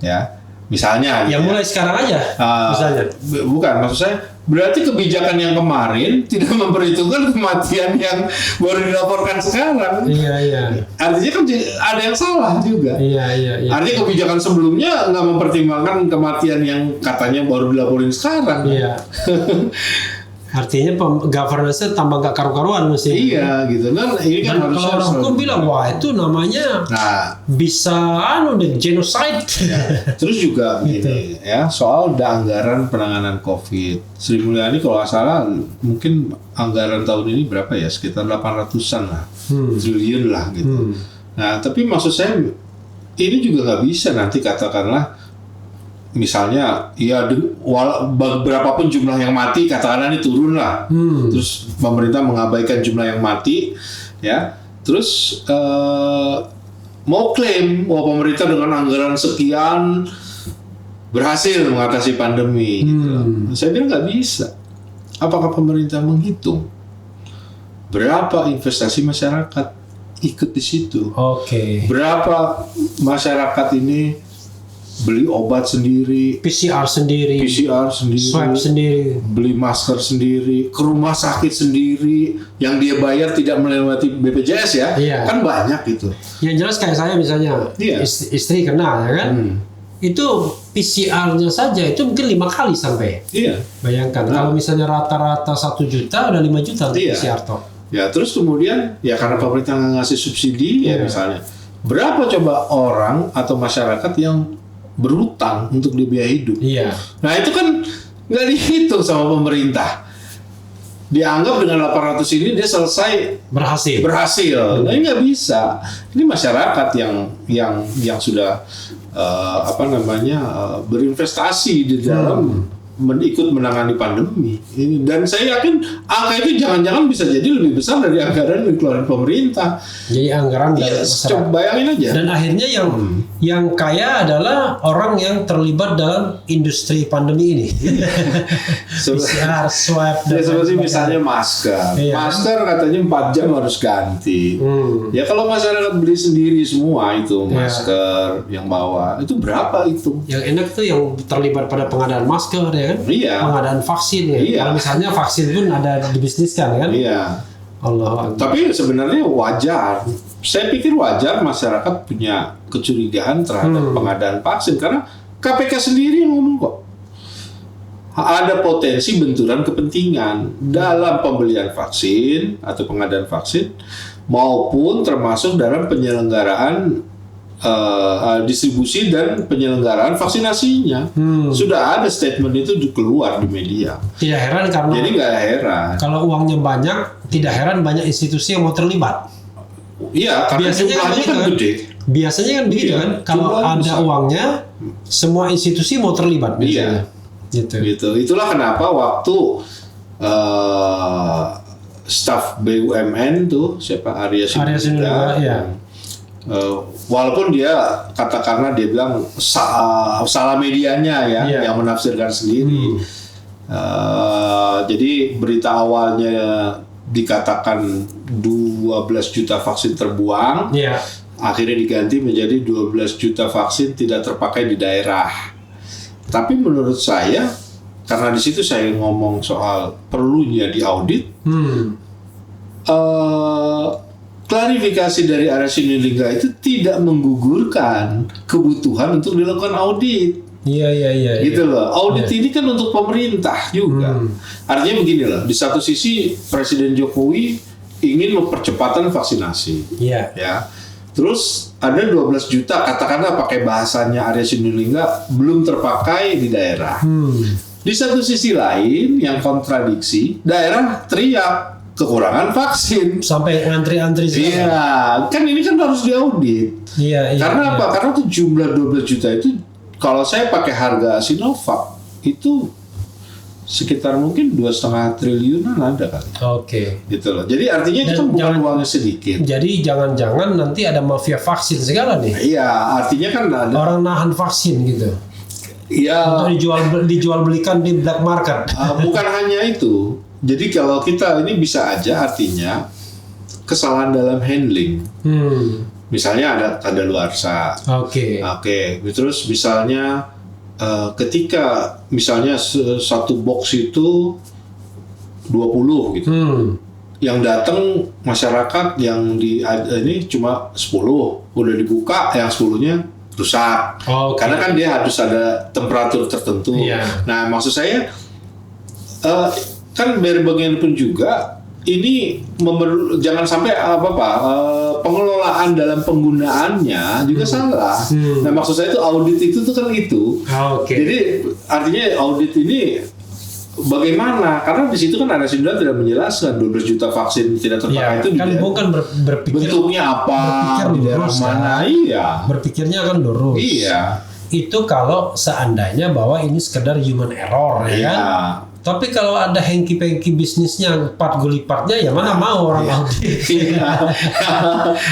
ya. Misalnya yang mulai sekarang aja misalnya. Bukan, maksud saya berarti kebijakan yang kemarin tidak memperhitungkan kematian yang baru dilaporkan sekarang. Iya. Artinya kan ada yang salah juga. Iya. Artinya kebijakan sebelumnya nggak mempertimbangkan kematian yang katanya baru dilaporin sekarang. Iya. Artinya governance-nya tambah nggak karu-karuan mesti. Iya gitu kan. Ini kan dan kalau orang hukum bilang wah itu namanya bisa genocide. Ya. Terus juga begini ya soal anggaran penanganan COVID. Sri Mulyani kalau nggak salah mungkin anggaran tahun ini berapa ya, sekitar 800-an lah, triliun lah gitu. Nah tapi maksud saya ini juga nggak bisa nanti katakanlah misalnya ya berapapun jumlah yang mati katakanlah ini turun lah, terus pemerintah mengabaikan jumlah yang mati ya, terus mau klaim bahwa pemerintah dengan anggaran sekian berhasil mengatasi pandemi gitu. Saya bilang nggak bisa. Apakah pemerintah menghitung berapa investasi masyarakat ikut di situ? Berapa masyarakat ini beli obat sendiri, PCR sendiri, swab sendiri, beli masker sendiri, ke rumah sakit sendiri, yang dia bayar tidak melewati BPJS ya, kan banyak itu. Yang jelas kayak saya misalnya, istri kena ya kan, itu PCR-nya saja itu mungkin 5 kali sampai. Bayangkan kalau misalnya rata-rata 1 juta udah 5 juta PCR toh. Ya terus kemudian ya karena pemerintah nggak ngasih subsidi ya misalnya, berapa coba orang atau masyarakat yang berhutang untuk biaya hidup. Nah itu kan nggak dihitung sama pemerintah. Dianggap dengan 800 ini dia selesai berhasil. Nah ini nggak bisa. Ini masyarakat yang sudah berinvestasi di dalam ikut menangani pandemi ini, dan saya yakin angka itu jangan-jangan bisa jadi lebih besar dari anggaran yang dikeluarkan pemerintah. Jadi anggaran dari coba bayangin aja. Dan akhirnya yang kaya adalah orang yang terlibat dalam industri pandemi ini. PCR, swab, dan seperti misalnya masker. Masker katanya 4 jam harus ganti. Ya kalau masyarakat beli sendiri semua itu masker yang bawa itu berapa itu? Yang enak tuh yang terlibat pada pengadaan masker ya kan? Pengadaan vaksin ya. Kalau misalnya vaksin pun ada dibisniskan kan? Allah. Tapi sebenarnya wajar. Saya pikir wajar masyarakat punya kecurigaan terhadap pengadaan vaksin karena KPK sendiri yang ngomong kok. Ada potensi benturan kepentingan dalam pembelian vaksin atau pengadaan vaksin maupun termasuk dalam penyelenggaraan distribusi dan penyelenggaraan vaksinasinya. Sudah ada statement itu keluar di media. Tidak heran karena Jadi nggak heran. kalau uangnya banyak, tidak heran banyak institusi yang mau terlibat. Iya, karena Biasanya jumlahnya begitu kan kan? gede. Biasanya kan begitu Iya, kan, kalau jumlahnya ada besar. uangnya, semua institusi mau terlibat biasanya. Gitu. Gitu. Itulah kenapa waktu staf BUMN tuh siapa Arya Sinulinga, ya. walaupun dia katakanlah dia bilang salah medianya ya Iya. yang menafsirkan sendiri. Jadi berita awalnya dikatakan 12 juta vaksin terbuang, Iya. akhirnya diganti menjadi 12 juta vaksin tidak terpakai di daerah. Tapi menurut saya, karena di situ saya ngomong soal perlunya diaudit, klarifikasi dari Arya Sinulinga itu tidak menggugurkan kebutuhan untuk dilakukan audit. Iya. Gitu loh. Audit ini kan untuk pemerintah juga. Artinya begini loh, di satu sisi Presiden Jokowi ingin mempercepatan vaksinasi. Iya. Ya. Terus ada 12 juta katakanlah pakai bahasanya Arya Sinulinga belum terpakai di daerah. Di satu sisi lain yang kontradiksi, daerah teriak kekurangan vaksin. Sampai antri-antri segala. Iya, kan ini kan harus diaudit. Iya. Karena apa? Karena tuh jumlah 12 juta itu kalau saya pakai harga Sinovac itu sekitar mungkin 2,5 triliunan ada kali. Oke. Gitu loh. Jadi artinya itu kan bukan uangnya sedikit. Jadi jangan-jangan nanti ada mafia vaksin segala nih. Iya, artinya kan ada. Orang nahan vaksin gitu. Iya. Untuk dijual belikan di black market. Bukan hanya itu. Jadi kalau kita ini bisa aja artinya kesalahan dalam handling. Misalnya ada kadaluarsa. Oke. Terus misalnya ketika misalnya satu box itu 20 gitu. Yang datang masyarakat yang ini cuma 10, udah dibuka yang 10-nya rusak. Karena kan dia harus ada temperatur tertentu. Iya. Nah, maksud saya kan dari bagian pun juga ini jangan sampai pengelolaan dalam penggunaannya juga salah. Nah, maksud saya itu audit itu tuh kan itu. Jadi artinya audit ini bagaimana? Karena di situ kan ada sudah tidak menjelaskan 12 juta vaksin tidak terpakai itu kan bukan berpikir bentuknya apa, di daerah mana? Iya. Berpikirnya kan lurus. Iya. Itu kalau seandainya bahwa ini sekedar human error ya kan. Tapi kalau ada hengki-pengki bisnisnya 4 gulipatnya, ya mana mau orang audit.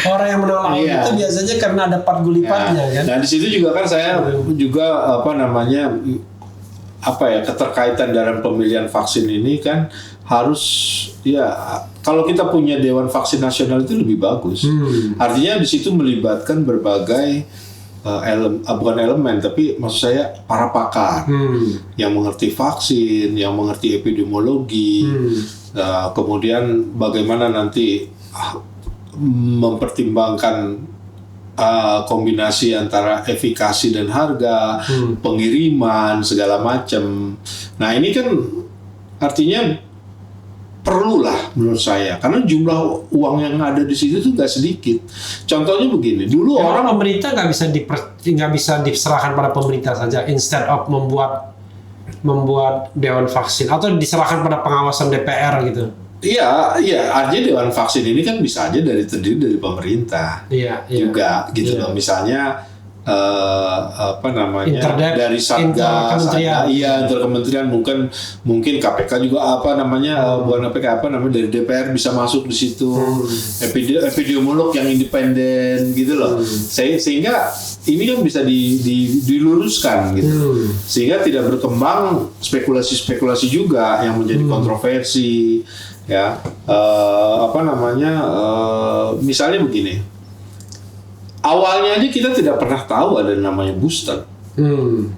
Orang yang menolak audit itu biasanya karena ada 4 gulipatnya kan. Nah di situ juga kan saya juga keterkaitan dalam pemilihan vaksin ini kan harus kalau kita punya Dewan Vaksin Nasional itu lebih bagus. Artinya di situ melibatkan berbagai bukan elemen, tapi maksud saya para pakar yang mengerti vaksin, yang mengerti epidemiologi, kemudian bagaimana nanti mempertimbangkan kombinasi antara efikasi dan harga, pengiriman segala macam. Nah ini kan artinya perlulah menurut saya, karena jumlah uang yang ada di situ tuh nggak sedikit. Contohnya begini, dulu orang pemerintah nggak bisa diserahkan pada pemerintah saja, instead of membuat dewan vaksin atau diserahkan pada pengawasan DPR gitu. Iya, artinya Dewan Vaksin ini kan bisa aja terdiri dari pemerintah, juga gitu loh. Misalnya dari Satgas, interkementerian, mungkin KPK juga bukan KPK dari DPR bisa masuk di situ, epidemiolog yang independen gitu loh. Sehingga ini kan bisa diluruskan gitu, sehingga tidak berkembang spekulasi juga yang menjadi kontroversi. Misalnya begini, awalnya aja kita tidak pernah tahu ada namanya booster.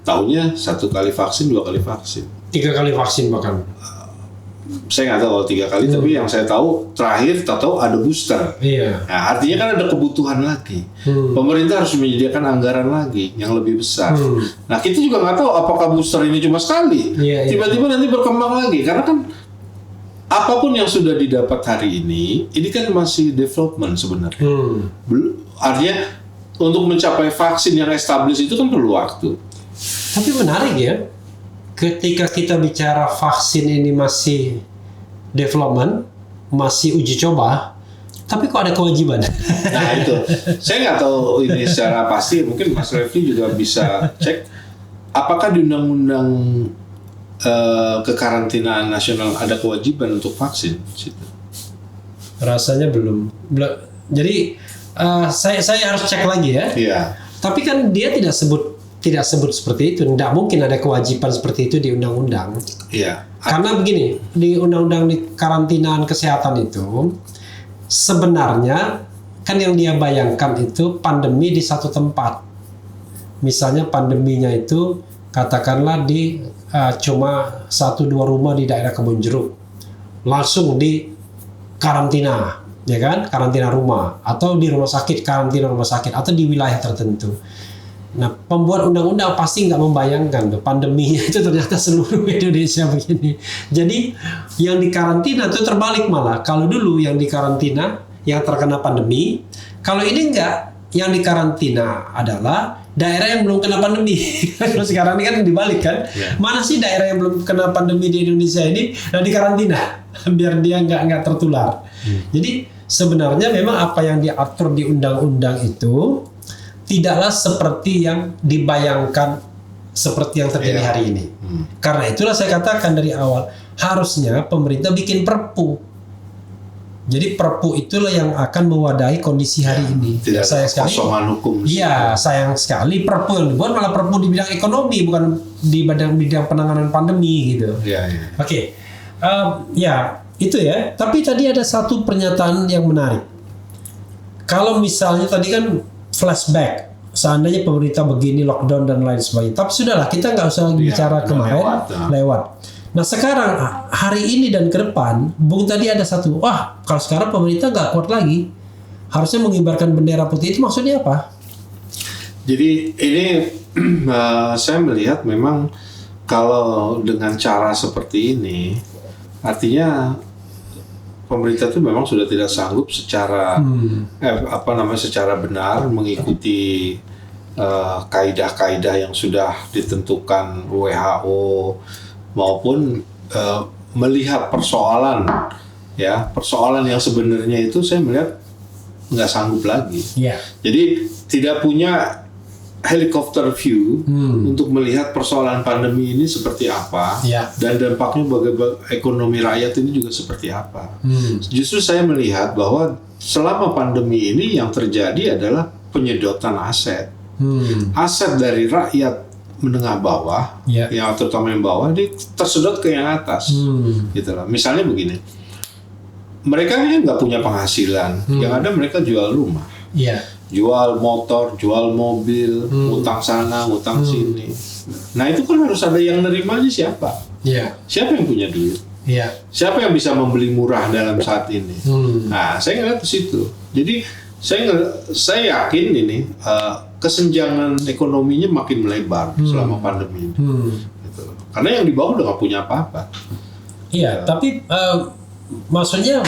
Taunya 1 kali vaksin, 2 kali vaksin, 3 kali vaksin bahkan. saya nggak tahu kalau 3 kali, tapi yang saya tahu terakhir tahu ada booster. Iya. Nah, artinya kan ada kebutuhan lagi. Pemerintah harus menyediakan anggaran lagi yang lebih besar. Nah, kita juga nggak tahu apakah booster ini cuma sekali. Iya, Tiba-tiba nanti berkembang lagi. Karena kan apapun yang sudah didapat hari ini kan masih development sebenarnya. Artinya untuk mencapai vaksin yang established itu kan perlu waktu. Tapi menarik ya, ketika kita bicara vaksin ini masih development, masih uji coba, tapi kok ada kewajiban? Nah itu, saya nggak tahu ini secara pasti. Mungkin Mas Refli juga bisa cek, apakah di Undang-Undang Kekarantinaan Nasional ada kewajiban untuk vaksin? Rasanya belum. Jadi saya harus cek lagi ya. Iya. Tapi kan dia tidak sebut seperti itu. Tidak mungkin ada kewajiban seperti itu di undang-undang. Iya. Karena begini, di undang-undang di karantinaan kesehatan itu sebenarnya kan yang dia bayangkan itu pandemi di satu tempat. Misalnya pandeminya itu katakanlah di cuma 1-2 rumah di daerah Kebonjeruk, langsung di karantina, ya kan? Karantina rumah, atau di rumah sakit, karantina rumah sakit, atau di wilayah tertentu. Nah, pembuat undang-undang pasti nggak membayangkan tuh pandeminya itu ternyata seluruh Indonesia begini. Jadi yang dikarantina itu terbalik malah. Kalau dulu yang dikarantina yang terkena pandemi, kalau ini enggak, yang dikarantina adalah daerah yang belum kena pandemi. Kalau sekarang ini kan dibalik kan. Mana sih daerah yang belum kena pandemi di Indonesia ini dan dikarantina biar dia nggak tertular. Jadi sebenarnya memang apa yang diatur di undang-undang itu tidaklah seperti yang dibayangkan seperti yang terjadi hari ini. Karena itulah saya katakan dari awal, harusnya pemerintah bikin perpu. Jadi perpu itulah yang akan mewadahi kondisi hari ini. Tidak sayang sekali. Kosongan hukum. Iya, sayang sekali perpu yang dibuat malah perpu di bidang ekonomi, bukan di bidang penanganan pandemi gitu. Iya. Oke. Ya, itu ya. Tapi tadi ada satu pernyataan yang menarik. Kalau misalnya tadi kan flashback, seandainya pemerintah begini lockdown dan lain sebagainya. Tapi sudahlah, kita nggak usah bicara kemarin, lewat. Nah sekarang hari ini dan ke depan, Bung tadi ada satu, wah kalau sekarang pemerintah nggak kuat lagi, harusnya mengibarkan bendera putih, itu maksudnya apa? Jadi ini saya melihat memang kalau dengan cara seperti ini, artinya pemerintah itu memang sudah tidak sanggup secara secara benar mengikuti kaidah-kaidah yang sudah ditentukan WHO maupun melihat persoalan yang sebenarnya itu saya melihat nggak sanggup lagi. Jadi tidak punya helikopter view untuk melihat persoalan pandemi ini seperti apa dan dampaknya bagi ekonomi rakyat ini juga seperti apa. Justru saya melihat bahwa selama pandemi ini yang terjadi adalah penyedotan aset. Aset dari rakyat menengah bawah, yang terutama yang bawah, ini tersedot ke yang atas. Gitu lah. Misalnya begini, mereka kan nggak punya penghasilan, yang ada mereka jual rumah. Jual motor, jual mobil, utang sana, utang sini. Nah itu kan harus ada yang nerimanya siapa? Siapa yang punya duit? Siapa yang bisa membeli murah dalam saat ini? Nah saya ngeliat ke situ. Jadi saya yakin ini kesenjangan ekonominya makin melebar selama pandemi ini. Gitu. Karena yang di bawah udah nggak punya apa-apa. Tapi maksudnya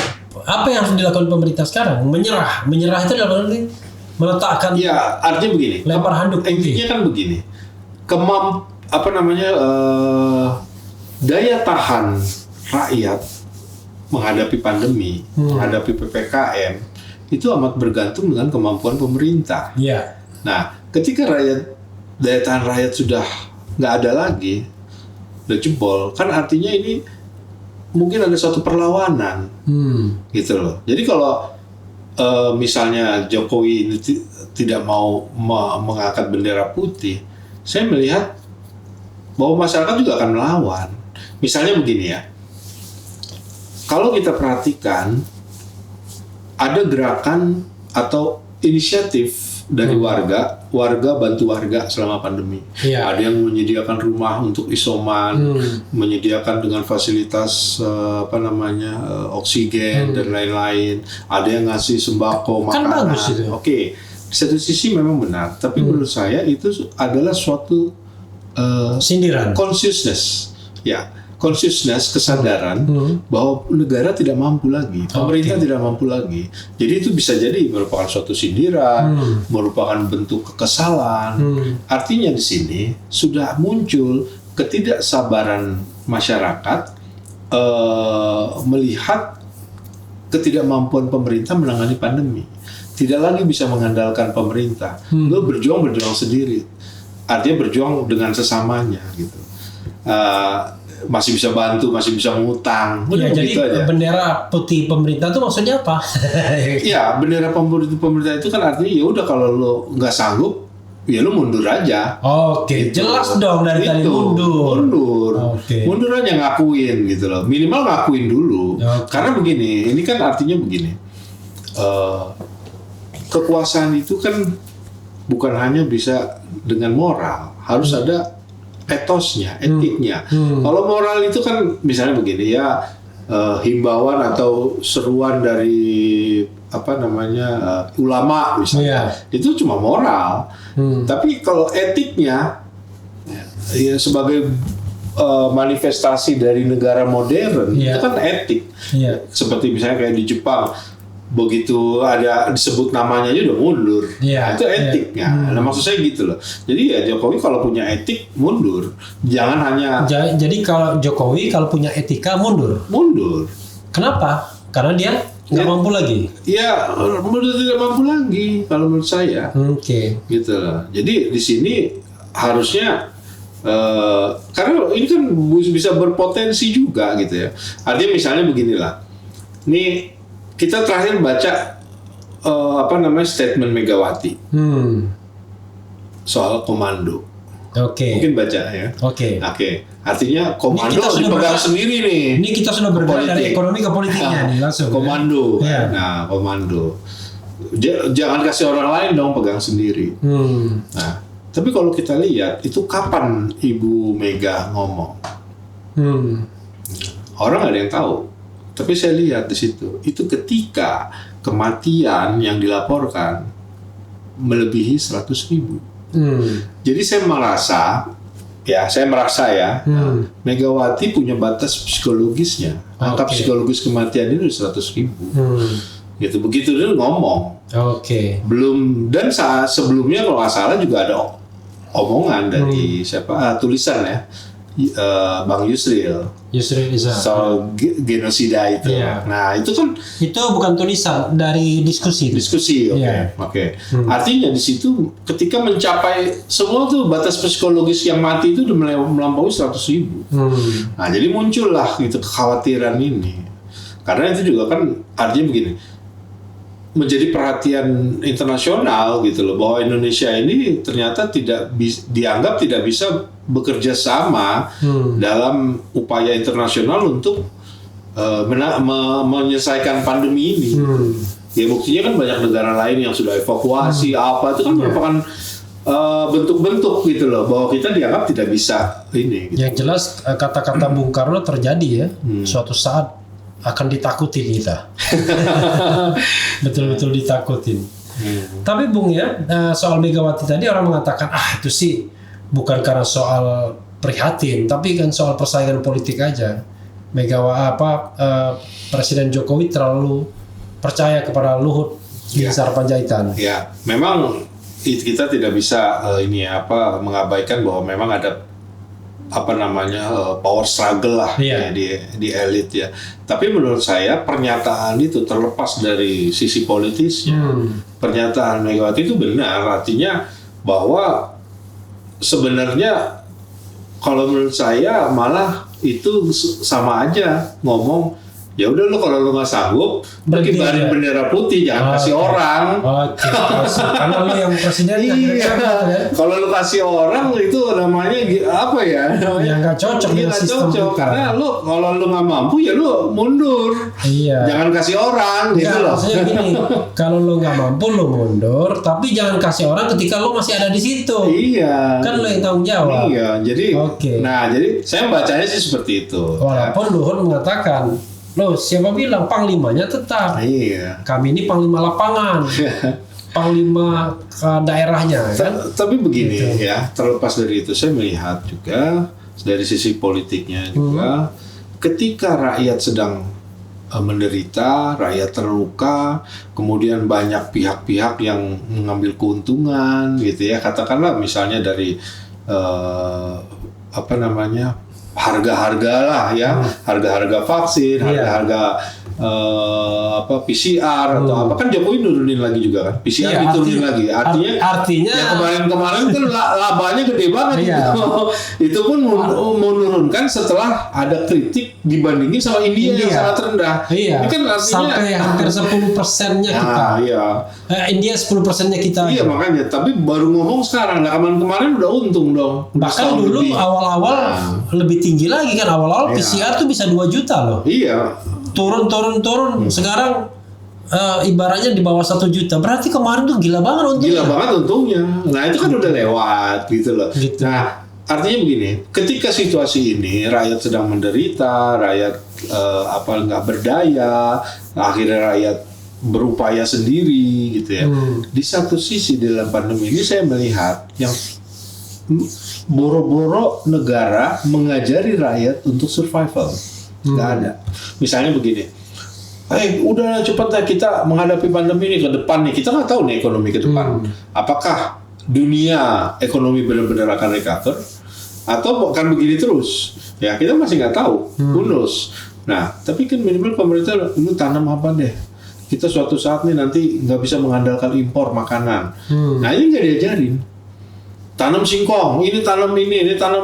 apa yang harus dilakukan pemerintah sekarang? Menyerah itu dalam meletakkan. Artinya begini. Lempar handuk. Intinya kan begini. Daya tahan rakyat menghadapi pandemi, menghadapi PPKM itu amat bergantung dengan kemampuan pemerintah. Nah, ketika daya tahan rakyat sudah nggak ada lagi, udah jebol, kan artinya ini mungkin ada suatu perlawanan, gitu loh. Jadi kalau misalnya Jokowi ini tidak mau mengangkat bendera putih, saya melihat bahwa masyarakat juga akan melawan. Misalnya begini ya, kalau kita perhatikan ada gerakan atau inisiatif dari warga bantu warga selama pandemi. Iya. Ada yang menyediakan rumah untuk isoman, menyediakan dengan fasilitas oksigen dan lain-lain. Ada yang ngasih sembako, Kan makanan. bagus itu. Oke, di satu sisi memang benar, tapi menurut saya itu adalah suatu Sindiran. consciousness, kesadaran bahwa negara tidak mampu lagi, pemerintah tidak mampu lagi. Jadi itu bisa jadi merupakan suatu sindiran, merupakan bentuk kekesalan. Artinya di sini sudah muncul ketidaksabaran masyarakat melihat ketidakmampuan pemerintah menangani pandemi. Tidak lagi bisa mengandalkan pemerintah. Lo berjuang sendiri. Artinya berjuang dengan sesamanya gitu. Masih bisa bantu, masih bisa ngutang. Ya, jadi aja. bendera putih pemerintah itu maksudnya apa? Iya, bendera pemerintah itu kan artinya ya udah kalau lo nggak sanggup, ya lo mundur aja. Oke, Gitu. jelas dong dari tadi mundur. Oke. Mundur aja, ngakuin gitu loh. Minimal ngakuin dulu. Oke. Karena begini, ini kan artinya begini. Kekuasaan itu kan bukan hanya bisa dengan moral, harus ada etosnya, etiknya. Kalau moral itu kan misalnya begini ya, himbauan atau seruan dari ulama misalnya, itu cuma moral. Tapi kalau etiknya ya sebagai manifestasi dari negara modern, itu kan etik. Seperti misalnya kayak di Jepang, begitu ada disebut namanya aja udah mundur. Nah, itu etiknya. Nah, maksud saya gitu loh. Jadi ya Jokowi kalau punya etik mundur. Jangan hanya Jadi kalau Jokowi kalau punya etika mundur. Kenapa? Karena dia nggak mampu lagi. Ya, menurut tidak mampu lagi kalau menurut saya. Oke. Gitu loh. Jadi di sini harusnya karena ini kan bisa berpotensi juga gitu ya. Artinya misalnya beginilah. Nih kita terakhir baca statement Megawati soal komando. Oke. Mungkin baca ya. Oke. Artinya komando dipegang sendiri nih. Ini kita sudah bergerak dari ekonomi ke politiknya nih langsung. Komando. Ya. Nah, komando. Jangan kasih orang lain dong, pegang sendiri. Nah, tapi kalau kita lihat itu kapan Ibu Mega ngomong? Orang nggak ada yang tahu. Tapi saya lihat di situ, itu ketika kematian yang dilaporkan melebihi 100.000. Jadi saya merasa Megawati punya batas psikologisnya. Angka psikologis kematian itu 100.000. Gitu, begitu dia ngomong. Belum, dan saat sebelumnya kalau nggak salah juga ada omongan dari tulisan ya. Bang Yusril soal genosida itu. Nah itu kan bukan tulisan, dari diskusi. Oke. Artinya di situ ketika mencapai semua tuh batas psikologis yang mati itu udah melampaui 100.000. Nah jadi muncullah gitu kekhawatiran ini. Karena itu juga kan artinya begini, menjadi perhatian internasional gitu loh, bahwa Indonesia ini ternyata dianggap tidak bisa bekerja sama dalam upaya internasional untuk menyelesaikan pandemi ini. Ya buktinya kan banyak negara lain yang sudah evakuasi itu kan merupakan bentuk-bentuk gitu loh, bahwa kita dianggap tidak bisa ini. Gitu. Yang jelas kata-kata Bung Karno terjadi ya, suatu saat akan ditakutin kita. Betul-betul ditakutin. Tapi Bung ya, soal Megawati tadi orang mengatakan itu sih bukan karena soal prihatin, tapi kan soal persaingan politik aja. Presiden Jokowi terlalu percaya kepada Luhut Binsar Panjaitan. Ya, memang kita tidak bisa mengabaikan bahwa memang ada power struggle lah di elit ya. Tapi menurut saya pernyataan itu terlepas dari sisi politisnya. Pernyataan Megawati itu benar, artinya bahwa sebenarnya kalau menurut saya malah itu sama aja ngomong Ya udah lu kalau lu nggak sanggup, kibarin bendera putih, jangan kasih orang. Oke. Karena lu yang presiden. Iya. Kalau lu kasih orang itu namanya apa ya? Yang nggak cocok dengan sistem kita. Karena lu kalau lu nggak mampu ya lu mundur. Iya. Jangan kasih orang gitu loh. Maksudnya gini, kalau lu nggak mampu lu mundur, tapi jangan kasih orang ketika lu masih ada di situ. Iya. Kan lu yang tanggung jawab. Iya. Jadi. Nah, jadi saya bacanya sih seperti itu. Walaupun Luhut mengatakan, loh siapa bilang panglimanya tetap? Iya. Kami ini panglima lapangan, panglima daerahnya. Kan? Tapi begini gitu. Ya, terlepas dari itu saya melihat juga dari sisi politiknya juga, ketika rakyat sedang menderita, rakyat terluka, kemudian banyak pihak-pihak yang mengambil keuntungan, gitu ya. Katakanlah misalnya dari harga-harga lah ya, harga-harga vaksin, harga-harga PCR atau apa, kan Jokowi nurunin lagi juga kan, PCR diturunin lagi, artinya ya kemarin kan labanya gede banget itu pun menurunkan setelah ada kritik dibandingin sama India yang sangat rendah. Ini kan artinya sampai hampir 10%-nya kita. India 10%-nya kita. Iya makanya, tapi baru ngomong sekarang. Nah kemarin udah untung dong. Bahkan dulu awal-awal lebih tinggi lagi kan, awal-awal PCR tuh bisa 2 juta loh. Iya. Turun. Sekarang ibaratnya di bawah 1 juta. Berarti kemarin tuh gila banget untungnya. Gila banget untungnya. Nah itu kan udah lewat gitu loh. Nah artinya begini, ketika situasi ini rakyat sedang menderita, rakyat nggak berdaya, akhirnya rakyat berupaya sendiri gitu ya. Di satu sisi dalam pandemi ini saya melihat yang boro-boro negara mengajari rakyat untuk survival. Nggak ada. Misalnya begini, udah cepat kita menghadapi pandemi ini ke depan nih. Kita nggak tahu nih ekonomi ke depan. Apakah dunia ekonomi benar-benar akan recover atau akan begini terus? Ya kita masih nggak tahu. Who knows? Nah, tapi kan minimal pemerintah lu tanam apa deh? Kita suatu saat nih nanti nggak bisa mengandalkan impor makanan. Nah ini nggak diajarin. Tanam singkong, ini tanam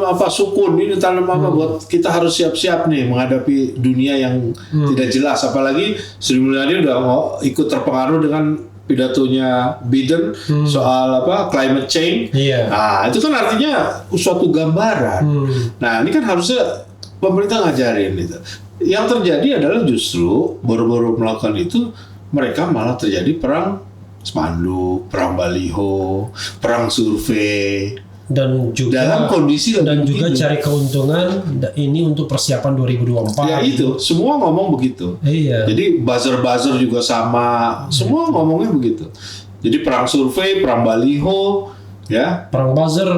apa sukun, ini tanam apa, buat kita harus siap-siap nih menghadapi dunia yang tidak jelas. Apalagi Sri Mulyani udah mau ikut terpengaruh dengan pidatonya Biden soal climate change. Nah itu kan artinya suatu gambaran. Nah ini kan harusnya pemerintah ngajarin itu. Yang terjadi adalah justru baru-baru melakukan itu mereka malah terjadi perang spanduk, perang baliho, perang survei, dan juga dalam kondisi dan juga cari keuntungan ini untuk persiapan 2024. Ya itu, semua ngomong begitu. Iya. Jadi buzzer juga sama, semua ngomongnya begitu. Jadi perang survei, perang baliho, ya. Perang buzzer.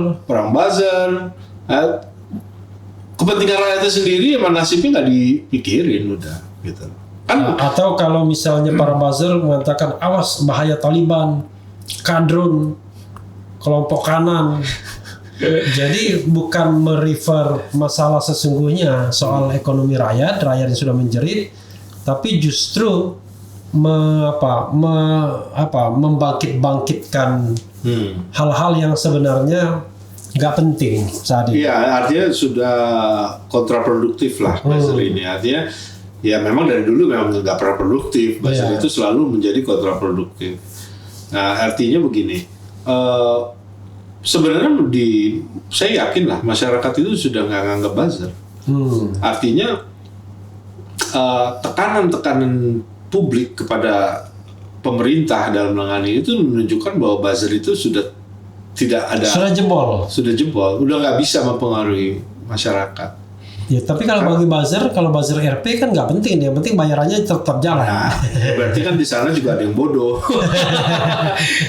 Kepentingan rakyatnya sendiri, emang nasibnya nggak dipikirin udah, gitu. Kan, atau kalau misalnya para buzzer mengatakan awas bahaya Taliban, kadrun, kelompok kanan. Jadi bukan merefer masalah sesungguhnya soal ekonomi rakyat yang sudah menjerit, tapi justru membangkitkan hal-hal yang sebenarnya nggak penting saat ini. Iya, artinya sudah kontraproduktif lah buzzer ini. Artinya ya memang dari dulu memang nggak pernah produktif. Buzzer itu selalu menjadi kontraproduktif. Nah artinya begini, sebenarnya saya yakin lah masyarakat itu sudah nggak nganggap buzzer. Artinya tekanan publik kepada pemerintah dalam menangani itu menunjukkan bahwa buzzer itu sudah tidak ada. Sudah jebol, udah nggak bisa mempengaruhi masyarakat. Ya, tapi kalau bagi kalau buzzer RP kan nggak penting, yang penting bayarannya tetap jalan. Nah, berarti kan di sana juga ada yang bodoh.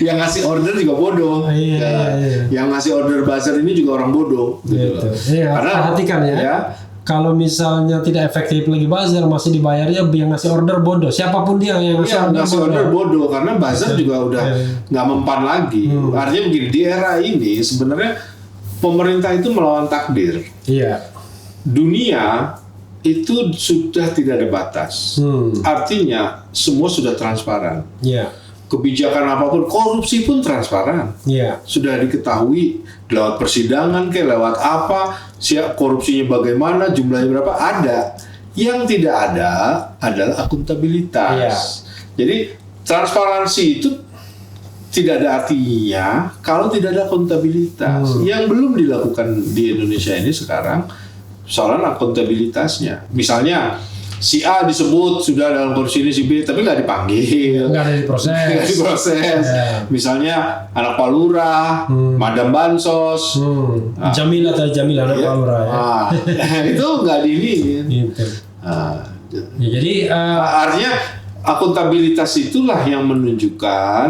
Yang ngasih order juga bodoh. Iya. Yang ngasih order buzzer ini juga orang bodoh. Gitu. Iya, karena perhatikan ya. Kalau misalnya tidak efektif lagi buzzer, masih dibayarnya yang ngasih order bodoh. Siapapun dia yang ngasih order bodoh, karena buzzer juga udah nggak mempan lagi. Artinya begini, di era ini sebenarnya pemerintah itu melawan takdir. Iya. Dunia itu sudah tidak ada batas. Artinya semua sudah transparan. Kebijakan apapun, korupsi pun transparan. Sudah diketahui lewat persidangan lewat apa, korupsinya bagaimana, jumlahnya berapa, ada. Yang tidak ada adalah akuntabilitas. Iya. Jadi transparansi itu tidak ada artinya kalau tidak ada akuntabilitas. Yang belum dilakukan di Indonesia ini sekarang soal akuntabilitasnya. Misalnya si A disebut sudah dalam kondisi ini, si B tapi nggak dipanggil, nggak ada diproses. Yeah. Misalnya anak Pak Lurah, Madam Bansos, Jamil atau Jamil anak Pak Lurah ya. Itu nggak diinin. Gitu. Ya, jadi artinya akuntabilitas itulah yang menunjukkan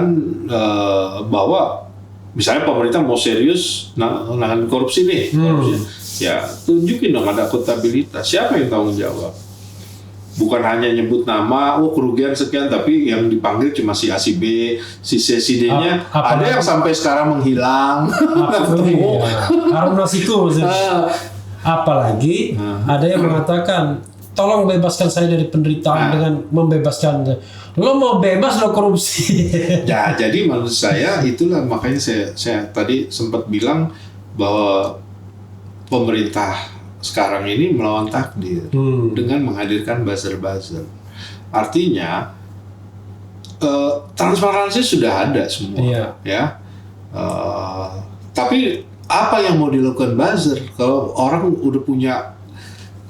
bahwa misalnya pemerintah mau serius menangani korupsi nih, ya tunjukin dong ada akuntabilitas. Siapa yang tanggung jawab? Bukan hanya nyebut nama, kerugian sekian, tapi yang dipanggil cuma si A, si B, si C, si D-nya. Ada yang sampai sekarang menghilang. Harun Masiku. Apalagi ada yang mengatakan, tolong bebaskan saya dari penderitaan dengan membebaskan. Lo mau bebas lo korupsi. Ya, jadi menurut saya itulah makanya saya tadi sempat bilang bahwa pemerintah sekarang ini melawan takdir dengan menghadirkan buzzer-buzzer. Artinya transparansi sudah ada semua, ya. Tapi apa yang mau dilakukan buzzer kalau orang udah punya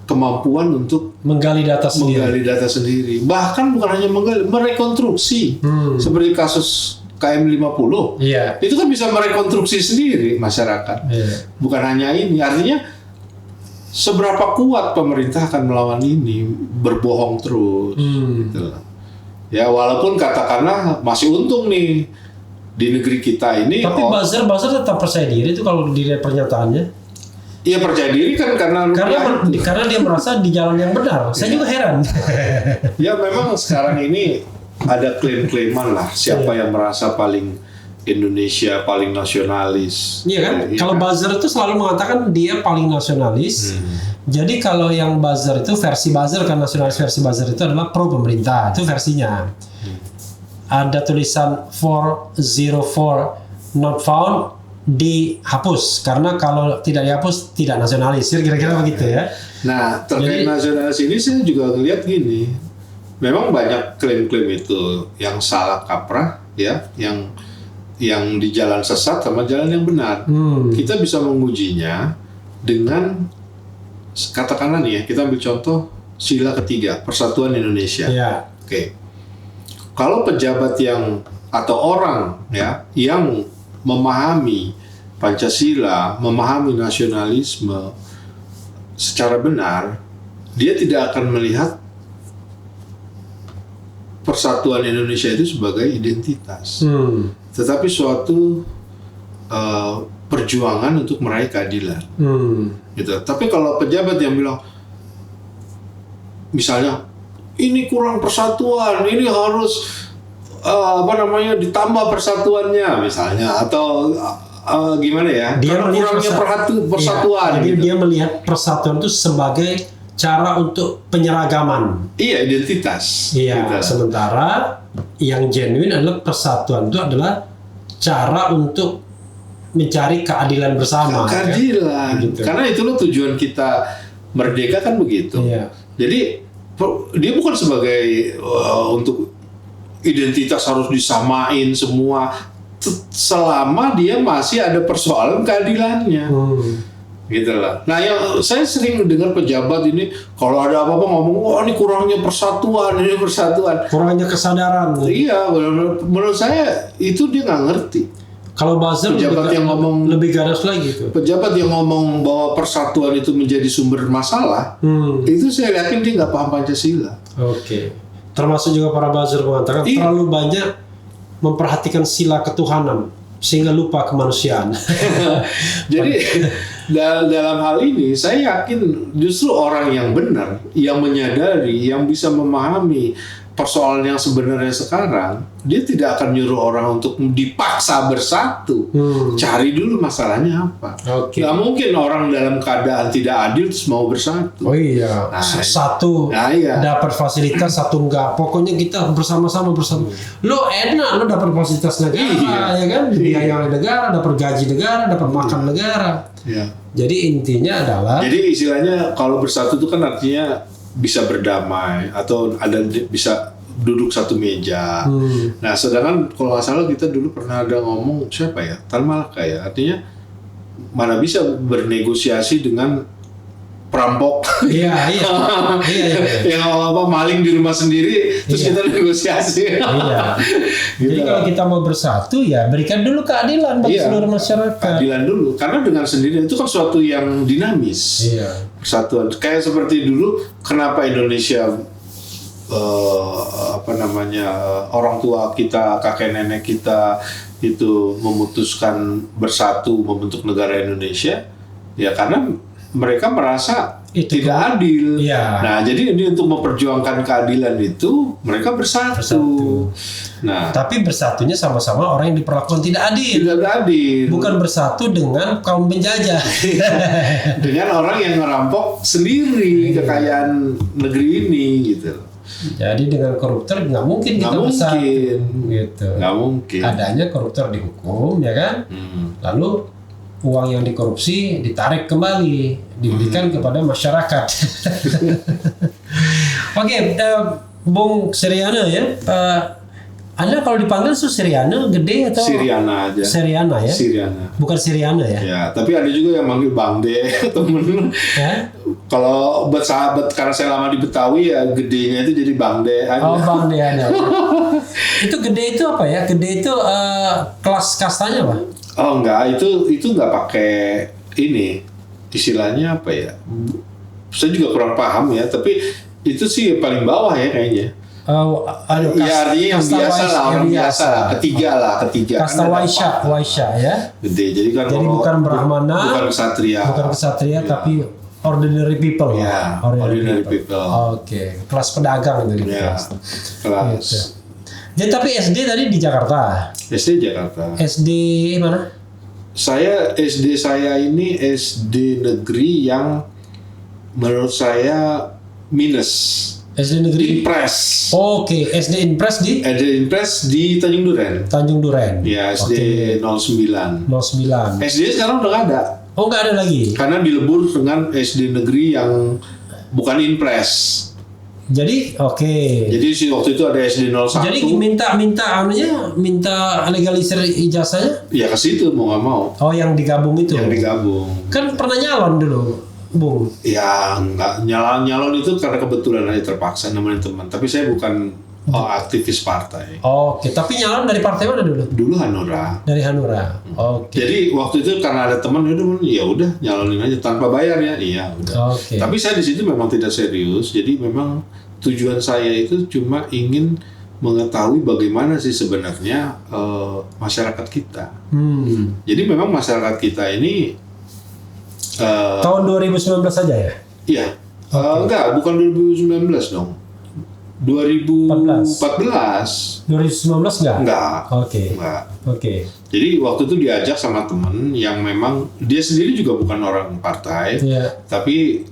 kemampuan untuk menggali data sendiri. Bahkan bukan hanya menggali, merekonstruksi. Seperti kasus KM50. Iya. Itu kan bisa merekonstruksi sendiri masyarakat. Iya. Bukan hanya ini, artinya seberapa kuat pemerintah akan melawan ini, berbohong terus. Gitu. Ya walaupun katakanlah masih untung nih di negeri kita ini. Tapi buzzer tetap percaya diri itu kalau dilihat pernyataannya. Iya percaya diri kan karena dia merasa di jalan yang benar. Saya juga heran. Ya memang sekarang ini ada klaim-klaiman lah siapa yang merasa paling Indonesia, paling nasionalis. Iya kan? Kalau buzzer itu selalu mengatakan dia paling nasionalis. Jadi kalau yang buzzer itu versi buzzer kan, nasionalis versi buzzer itu adalah pro pemerintah. Itu versinya. Ada tulisan 404 not found, dihapus karena kalau tidak dihapus tidak nasionalis, kira-kira begitu ya. Nah terkait nasionalis ini saya juga ngelihat gini, memang banyak klaim-klaim itu yang salah kaprah ya, yang di jalan sesat sama jalan yang benar. Kita bisa mengujinya dengan katakanlah nih ya, kita ambil contoh sila ketiga Persatuan Indonesia. Oke. Kalau pejabat yang atau orang ya yang memahami Pancasila, memahami nasionalisme secara benar, dia tidak akan melihat persatuan Indonesia itu sebagai identitas, tetapi suatu perjuangan untuk meraih keadilan. Gitu. Tapi kalau pejabat yang bilang, misalnya, ini kurang persatuan, ini harus ditambah persatuannya misalnya, atau gimana ya? Dia kurangnya persatuan. Jadi gitu. dia melihat persatuan itu sebagai cara untuk penyeragaman. Iya, identitas. Iya. Gitu. Sementara yang genuine adalah persatuan itu adalah cara untuk mencari keadilan bersama. Keadilan. Kan? Gitu. Karena itulah tujuan kita merdeka kan begitu. Iya. Jadi dia bukan sebagai untuk identitas harus disamain semua, selama dia masih ada persoalan keadilannya, gitu lah. Nah, yang saya sering dengar pejabat ini kalau ada apa-apa ngomong, ini kurangnya persatuan, ini persatuan, kurangnya kesadaran. Iya, menurut saya itu dia nggak ngerti. Kalau buzzer pejabat yang ngomong lebih ganas lagi tuh. Pejabat yang ngomong bahwa persatuan itu menjadi sumber masalah, itu saya yakin dia nggak paham Pancasila. Oke. Termasuk juga para buzzer mengatakan terlalu banyak memperhatikan sila ketuhanan sehingga lupa kemanusiaan. Jadi dalam hal ini saya yakin justru orang yang benar, yang menyadari, yang bisa memahami persoalan yang sebenarnya sekarang, dia tidak akan nyuruh orang untuk dipaksa bersatu. Cari dulu masalahnya apa. Nggak mungkin orang dalam keadaan tidak adil terus mau bersatu. Oh iya, satu dapat fasilitas, satu enggak. Pokoknya kita bersama-sama bersatu. Lo enak, lo dapat fasilitas negara, ya kan? Biaya negara, dapat gaji negara, dapat makan negara. Iya. Jadi intinya adalah. Jadi istilahnya kalau bersatu itu kan artinya bisa berdamai atau bisa duduk satu meja. Nah, sedangkan kalau nggak salah kita dulu pernah ada ngomong siapa ya, Tan Malaka ya, artinya mana bisa bernegosiasi dengan perampok. Iya. Yang apa maling di rumah sendiri terus kita negosiasi. Iya. Jadi kalau kita mau bersatu ya berikan dulu keadilan bagi seluruh masyarakat. Keadilan dulu, karena dengan sendiri itu kan suatu yang dinamis. Iya. Persatuan kayak seperti dulu kenapa Indonesia orang tua kita, kakek nenek kita itu memutuskan bersatu membentuk negara Indonesia ya karena mereka merasa itu tidak adil. Iya. Nah, jadi ini untuk memperjuangkan keadilan itu mereka bersatu. Nah, tapi bersatunya sama-sama orang yang diperlakukan tidak adil. Tidak adil. Bukan bersatu dengan kaum penjajah. Dengan orang yang ngerampok sendiri kekayaan negeri ini gitu. Jadi dengan koruptor nggak mungkin kita bersatu. Gitu. Nggak mungkin. Adanya koruptor dihukum, ya kan? Lalu uang yang dikorupsi ditarik kembali, diberikan kepada masyarakat. Oke, Bung Suryana ya. Anda kalau dipanggil Suryana gede atau Siriana aja. Siriana ya? Siriana. Bukan Siriana ya? Ya, tapi ada juga yang manggil Bang De, temen. Ya? Kalau buat sahabat, karena saya lama di Betawi ya gedenya itu jadi Bang De aja. Oh, Bang De aja. Itu gede itu apa ya? Gede itu kelas kastanya apa? Oh enggak, itu enggak pakai ini. Istilahnya apa ya? Saya juga kurang paham ya, tapi itu sih paling bawah ya kayaknya. Ya artinya yang biasa lah, orang biasa lah, ketiga. Kasta Waisya ya. Gede, jadi kan bukan Brahmana, bukan ksatria, ya. Tapi ordinary people ya. Ordinary people. Oke. Kelas pedagang itu. Ya, kelas. Gitu. Jadi tapi SD tadi di Jakarta. SD Jakarta. SD mana? SD saya ini SD negeri yang menurut saya minus. SD negeri Impres. Oke, SD Impres di? SD Impres di Tanjung Duren. Tanjung Duren. Ya, SD 09. 09. SD sekarang udah nggak ada. Oh, nggak ada lagi. Karena dilebur dengan SD negeri yang bukan Impres. Jadi, oke. Jadi waktu itu ada SD 01. Jadi minta legalisir ijazahnya? Ya ke situ mau nggak mau. Oh, yang digabung itu. Yang digabung. Kan pernah nyalon dulu, Bung. Ya nggak nyalon itu karena kebetulan aja terpaksa nemenin teman. Tapi saya bukan aktivis partai. Oke, tapi nyalon dari partai mana dulu? Dulu Hanura. Dari Hanura. Oke. Jadi waktu itu karena ada teman ya udah nyalonin aja tanpa bayar ya. Iya udah. Oke. Tapi saya di situ memang tidak serius. Jadi memang tujuan saya itu cuma ingin mengetahui bagaimana sih sebenarnya masyarakat kita. Jadi memang masyarakat kita ini tahun 2019 saja ya? Iya. Enggak, bukan 2019 dong. 2014. 2019 enggak? Enggak. Oke. Enggak. Oke. Jadi waktu itu diajak sama temen yang memang dia sendiri juga bukan orang partai, tapi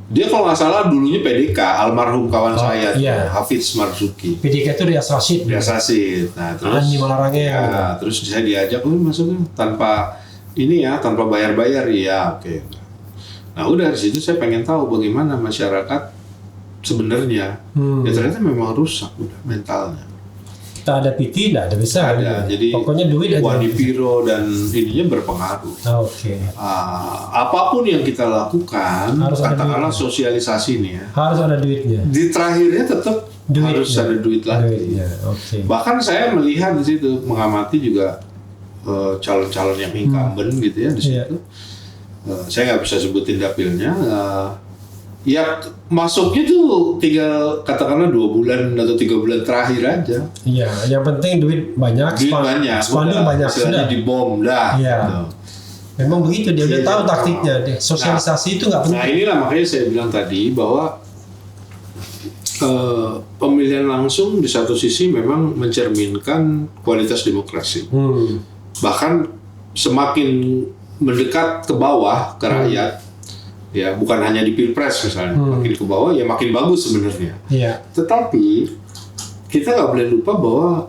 dia kalau nggak salah dulunya PDK, almarhum kawan saya, Hafiz Marzuki. PDK itu Rias Rashid. Nah terus Andi Malarangeng. Ya, terus saya diajak, masuknya tanpa bayar-bayar, ya oke. Nah udah dari situ saya pengen tahu bagaimana masyarakat sebenarnya. Ya ternyata memang rusak udah mentalnya. Tak ada PT, tidak ada bisa. Ada, jadi pokoknya duit aja. Wadipiro dan ininya berpengaruh. Oke. Apapun yang kita lakukan, katakanlah sosialisasi nih ya. Harus ada duitnya. Di terakhirnya tetap harus ada duit lagi. Okay. Bahkan saya melihat di situ, mengamati juga calon-calon yang incumbent gitu ya di situ. Saya nggak bisa sebutin dapilnya. Ya masuknya tuh tinggal katakanlah 2 bulan atau 3 bulan terakhir aja. Iya, yang penting duit banyak. Spanduk banyak sudah. Dibom dah. Iya. Gitu. Memang begitu dia udah tahu taktiknya. Sosialisasi itu nggak penting. Nah inilah makanya saya bilang tadi bahwa pemilihan langsung di satu sisi memang mencerminkan kualitas demokrasi. Bahkan semakin mendekat ke bawah ke rakyat. Ya, bukan hanya di Pilpres misalnya, makin ke bawah ya makin bagus sebenarnya. Iya. Tetapi kita nggak boleh lupa bahwa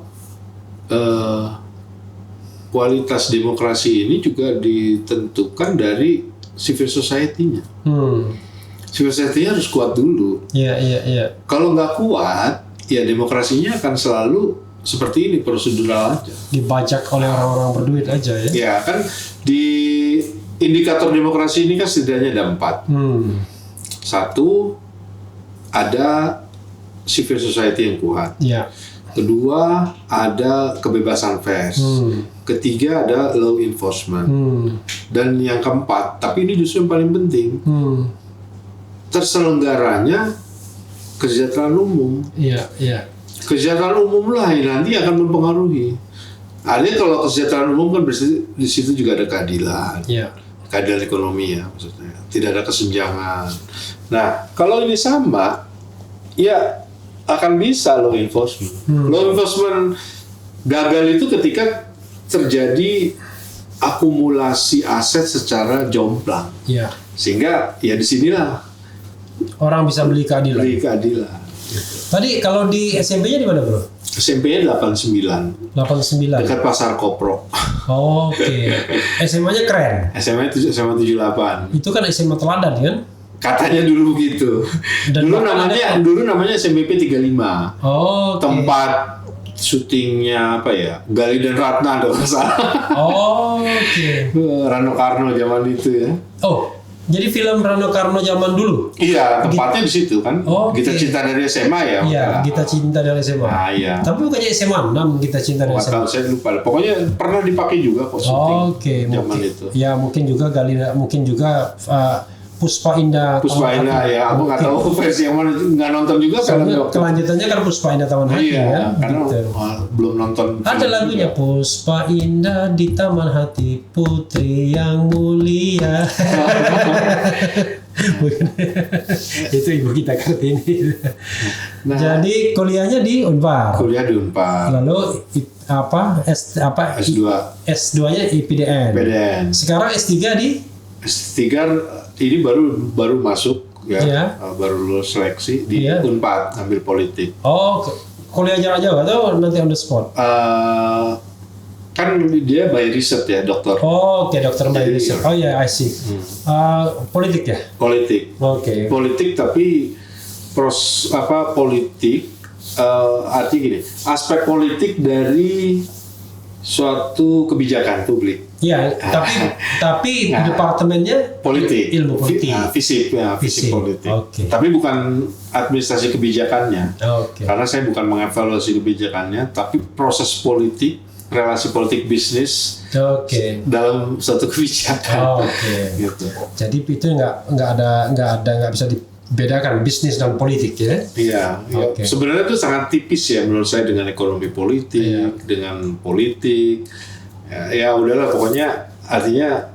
kualitas demokrasi ini juga ditentukan dari civil society-nya. civil society harus kuat dulu. Iya. Kalau nggak kuat, ya demokrasinya akan selalu seperti ini, prosedural aja. Dibajak oleh orang-orang berduit aja ya. Ya kan, di indikator demokrasi ini kan setidaknya ada 4. Satu, ada civil society yang kuat. Iya. Kedua, ada kebebasan pers. Ketiga, ada law enforcement. Dan yang keempat, tapi ini justru yang paling penting, terselenggaranya kesejahteraan umum. Iya. Kesejahteraan umum lah yang nanti akan mempengaruhi. Artinya kalau kesejahteraan umum kan berarti di situ juga ada keadilan. Iya. Keadilan ekonomi ya maksudnya. Tidak ada kesenjangan. Nah, kalau ini sama, ya akan bisa law enforcement. Law enforcement gagal itu ketika terjadi akumulasi aset secara jomplang. Iya. Sehingga ya disinilah orang bisa beli keadilan. Tadi kalau di SMP-nya di mana, Bro? SMP-nya 89. 89. Dekat Pasar Kopro. Oke. SMA-nya keren. SMA 78. Itu kan SMA teladan kan? Katanya dulu begitu. Dan Dulu namanya SMBP 35. Oh, Tempat syutingnya apa ya? Gali dan Ratna kalau nggak salah. Oke. Rano Karno zaman itu ya. Oh, jadi film Rano Karno zaman dulu? Iya, tempatnya di situ kan. Kita Cinta dari SMA ya. Iya, Kita Cinta dari SMA. Ah, iya. Tapi bukannya SMA 6 Kita Cinta dari SMA. Saya lupa. Pokoknya pernah dipakai juga kok syuting. Oke, zaman mungkin. itu. Ya, mungkin juga Puspa Indah. Puspa Indah ya, aku nggak tahu versi yang mana, nggak nonton juga. Soalnya kelanjutannya kan Puspa Indah Taman Hati ya. Karena Gitu. belum nonton. Ada lagunya juga. Puspa Indah di Taman Hati, putri yang mulia. Itu ibu kita Kartini. Nah, jadi kuliahnya di Unpar. Kuliah di Unpar. Lalu S2. S2-nya IPDN. Sekarang S3 di S3 ini baru masuk ya, baru lulus seleksi di Unpad ambil politik. Oh, kuliah jarak jauh atau nanti on the spot? Kan dia by riset ya, dokter. Oh, oke, dokter by riset. Oh ya, I see. Politik ya? Politik. Oke. Politik tapi politik artinya gini, aspek politik dari suatu kebijakan publik. Iya, tapi departemennya politik, ilmu politik, fisik politik. Okay. Tapi bukan administrasi kebijakannya. Karena saya bukan mengevaluasi kebijakannya, tapi proses politik, relasi politik bisnis dalam suatu kebijakan. Gitu. Jadi itu nggak bisa dibedakan bisnis dan politik ya? Iya. Sebenarnya itu sangat tipis ya menurut saya dengan ekonomi politik, dengan politik. Ya udahlah, pokoknya artinya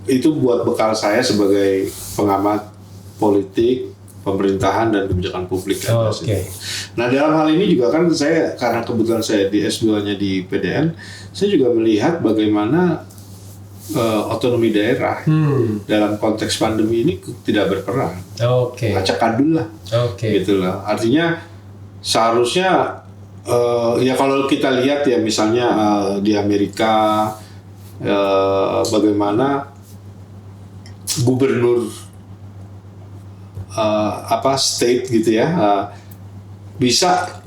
itu buat bekal saya sebagai pengamat politik, pemerintahan dan kebijakan publik. Nah, dalam hal ini juga kan saya, karena kebetulan saya di S2-nya di PDN, saya juga melihat bagaimana otonomi daerah dalam konteks pandemi ini tidak berperan. Acak adul lah. Gitu lah. Artinya seharusnya ya kalau kita lihat ya misalnya di Amerika bagaimana gubernur state gitu ya bisa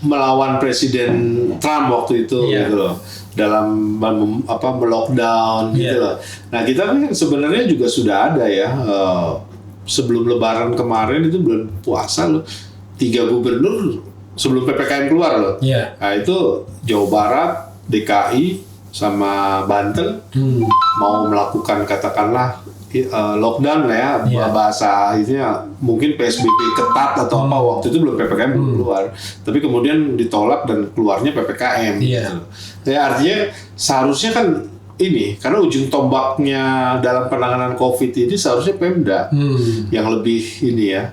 melawan Presiden Trump waktu itu gitu loh, dalam melockdown gitu loh. Nah, kita kan sebenarnya juga sudah ada ya sebelum Lebaran kemarin itu bulan puasa loh, 3 gubernur sebelum PPKM keluar loh. Nah, itu Jawa Barat, DKI, sama Banten mau melakukan katakanlah lockdown lah ya, bahasa itunya mungkin PSBB ketat atau apa, waktu itu belum PPKM belum keluar. Tapi kemudian ditolak dan keluarnya PPKM gitu. Ya artinya seharusnya kan ini, karena ujung tombaknya dalam penanganan COVID ini seharusnya Pemda yang lebih ini ya,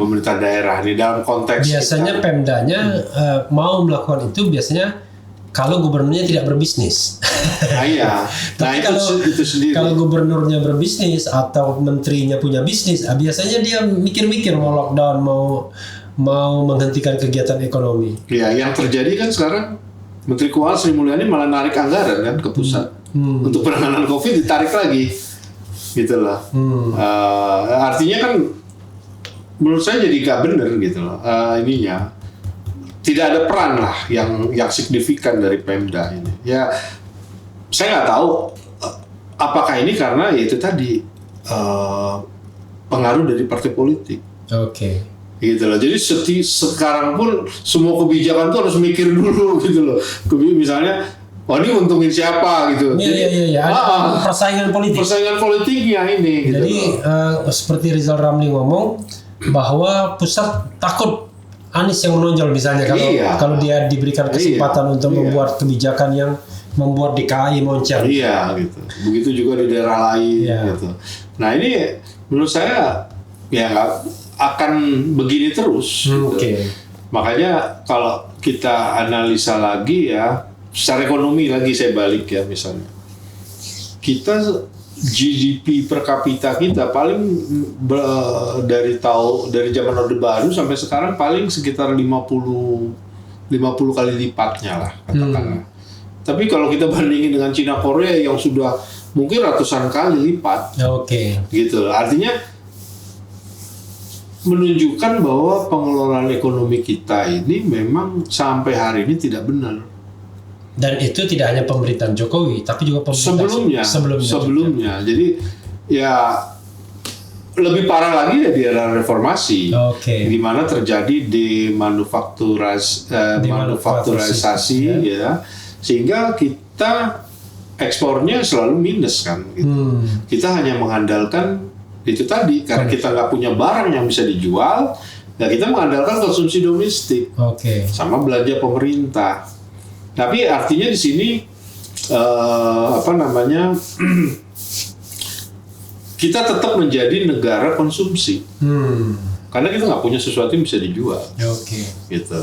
pemerintah daerah ini dalam konteks biasanya kita. Pemdanya mau melakukan itu biasanya kalau gubernurnya tidak berbisnis. Tapi kalau gubernurnya berbisnis atau menterinya punya bisnis, biasanya dia mikir-mikir mau lockdown, mau menghentikan kegiatan ekonomi. Iya, yang terjadi kan sekarang Menteri Keuangan Sri Mulyani malah narik anggaran kan ke pusat untuk penanganan COVID, ditarik lagi. gitu loh. Artinya kan menurut saya jadi gak bener gitu loh. Ininya tidak ada peran lah yang signifikan dari Pemda ini. Ya saya nggak tahu apakah ini karena ya itu tadi pengaruh dari partai politik. Oke. Gitu loh. Jadi sekarang pun semua kebijakan tuh harus mikir dulu gitu loh. Misalnya, oh ini untungin siapa gitu. Iya. Ada persaingan politik. Persaingan politiknya ini. Gitu. Jadi seperti Rizal Ramli ngomong bahwa pusat takut Anies yang menonjol misalnya kalau dia diberikan kesempatan untuk membuat kebijakan yang membuat DKI moncer. Iya gitu. Begitu juga di daerah lain gitu. Nah ini menurut saya ya nggak akan begini terus. Gitu. Makanya kalau kita analisa lagi ya, secara ekonomi lagi saya balik ya misalnya. Kita GDP per kapita kita paling dari zaman Orde Baru sampai sekarang paling sekitar 50 kali lipatnya lah katakanlah. Tapi kalau kita bandingin dengan Cina Korea yang sudah mungkin ratusan kali lipat. Gitu. Artinya menunjukkan bahwa pengelolaan ekonomi kita ini memang sampai hari ini tidak benar. Dan itu tidak hanya pemerintahan Jokowi, tapi juga pemerintahan sebelumnya. Jadi ya lebih parah lagi ya di era reformasi, di mana terjadi demanufakturasi ya, sehingga kita ekspornya selalu minus kan. Gitu. Kita hanya mengandalkan itu tadi karena kita nggak punya barang yang bisa dijual, ya kita mengandalkan konsumsi domestik, sama belanja pemerintah. Tapi artinya di sini kita tetap menjadi negara konsumsi, karena kita nggak punya sesuatu yang bisa dijual, gitu.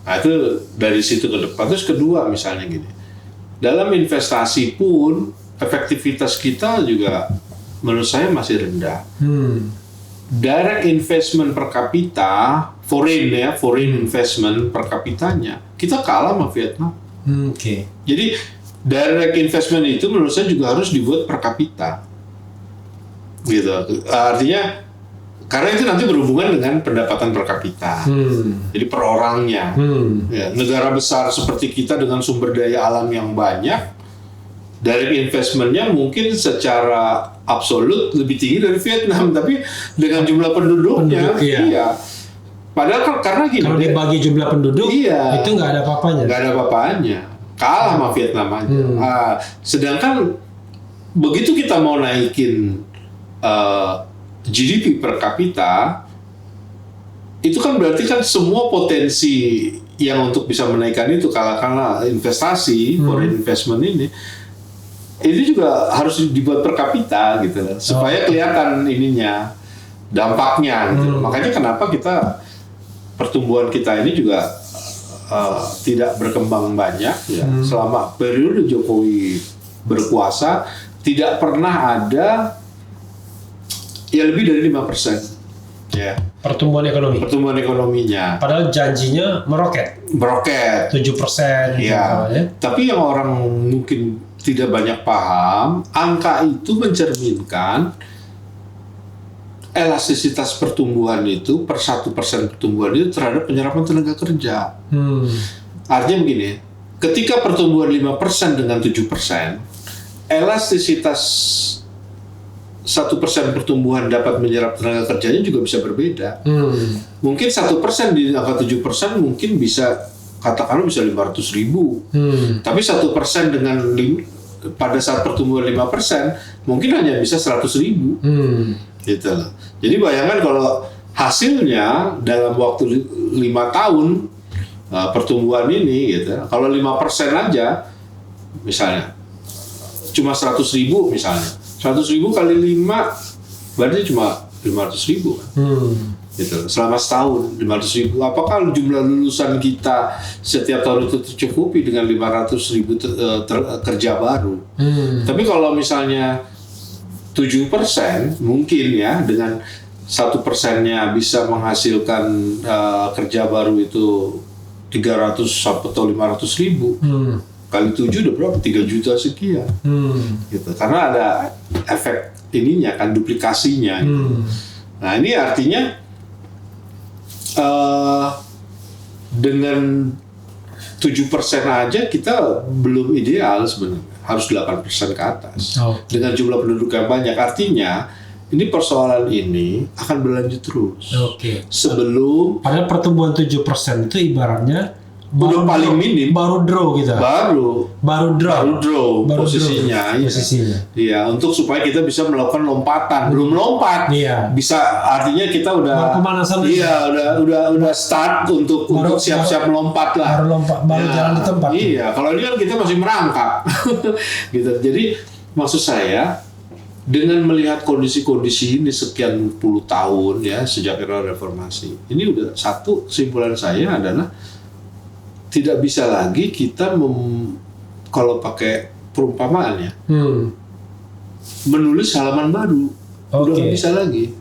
Nah itu dari situ ke depan. Terus kedua misalnya gini, dalam investasi pun efektivitas kita juga menurut saya masih rendah. Direct investment per kapita, foreign investment per kapitanya kita kalah sama Vietnam. Jadi direct investment itu menurut saya juga harus dibuat per kapita, gitu. Artinya karena itu nanti berhubungan dengan pendapatan per kapita, jadi per orangnya. Ya, negara besar seperti kita dengan sumber daya alam yang banyak, direct investmentnya mungkin secara absolut lebih tinggi dari Vietnam, tapi dengan jumlah penduduknya, iya. Padahal karena gini, kalau dibagi jumlah penduduk, itu nggak ada apa-apanya. Nggak ada apa-apanya, kalah sama Vietnam aja. Sedangkan begitu kita mau naikin GDP per kapita, itu kan berarti kan semua potensi yang untuk bisa menaikkan itu, katakanlah investasi, foreign investment ini juga harus dibuat per kapita gitu loh, supaya kelihatan ininya, dampaknya gitu. Makanya kenapa pertumbuhan kita ini juga tidak berkembang banyak ya. Selama periode Jokowi berkuasa tidak pernah ada ya lebih dari 5% ya pertumbuhan ekonominya. Padahal janjinya meroket 7% ya. Tapi yang orang mungkin tidak banyak paham, angka itu mencerminkan elastisitas pertumbuhan itu per 1% pertumbuhan itu terhadap penyerapan tenaga kerja. Artinya begini, ketika pertumbuhan 5% dengan 7%, elastisitas 1% pertumbuhan dapat menyerap tenaga kerjanya juga bisa berbeda. Mungkin 1% di angka 7% mungkin bisa, katakanlah bisa 500.000. Tapi 1% dengan pada saat pertumbuhan 5% mungkin hanya bisa 100.000. Gitu loh. Jadi bayangkan kalau hasilnya dalam waktu 5 tahun pertumbuhan ini gitu, kalau 5% aja misalnya cuma 100.000 misalnya, 100.000 kali 5 berarti cuma 500.000 kan? Gitu. Selama setahun 500.000, apakah jumlah lulusan kita setiap tahun itu tercukupi dengan 500.000 kerja baru? Tapi kalau misalnya 7% mungkin ya, dengan 1%-nya bisa menghasilkan kerja baru itu 300 atau 500.000. kali 7 udah berapa? 3 juta sekian. Gitu. Karena ada efek ininya kan, duplikasinya. Gitu. Nah ini artinya dengan 7% aja kita belum ideal sebenarnya, harus 8% ke atas. Dengan jumlah penduduk yang banyak, artinya ini persoalan ini akan berlanjut terus. Sebelum padahal pertumbuhan 7% itu ibaratnya udah paling minim, baru draw kita. Baru draw posisinya. Iya, untuk supaya kita bisa melakukan lompatan. Belum lompat. Iya. Bisa, artinya kita udah pemanasan. Iya, udah start untuk siap-siap melompat lah. Baru jalan di tempat. Iya, kalau ini kan kita masih merangkak. Gitu. Jadi maksud saya, dengan melihat kondisi-kondisi ini sekian puluh tahun ya sejak era reformasi, ini udah satu kesimpulan saya adalah tidak bisa lagi kita kalau pakai perumpamaan ya, menulis halaman baru. Udah nggak bisa lagi.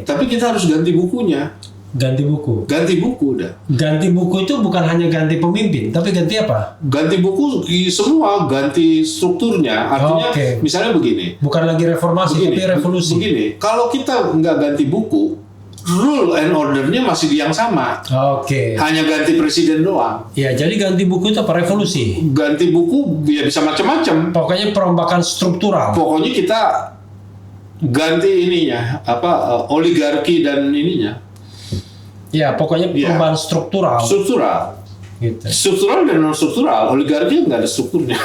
Tapi kita harus ganti bukunya. Ganti buku udah. Ganti buku itu bukan hanya ganti pemimpin, tapi ganti apa? Ganti buku semua, ganti strukturnya. Artinya misalnya begini. Bukan lagi reformasi, tapi revolusi. Begini, kalau kita nggak ganti buku, rule and order-nya masih yang sama. Hanya ganti presiden doang. Ya, jadi ganti buku itu apa? Revolusi. Ganti buku ya bisa macam-macam. Pokoknya perombakan struktural. Pokoknya kita ganti ininya, oligarki dan ininya. Ya, pokoknya perubahan struktural. Gitu. Struktural dan non struktural. Oligarki nggak ada strukturnya.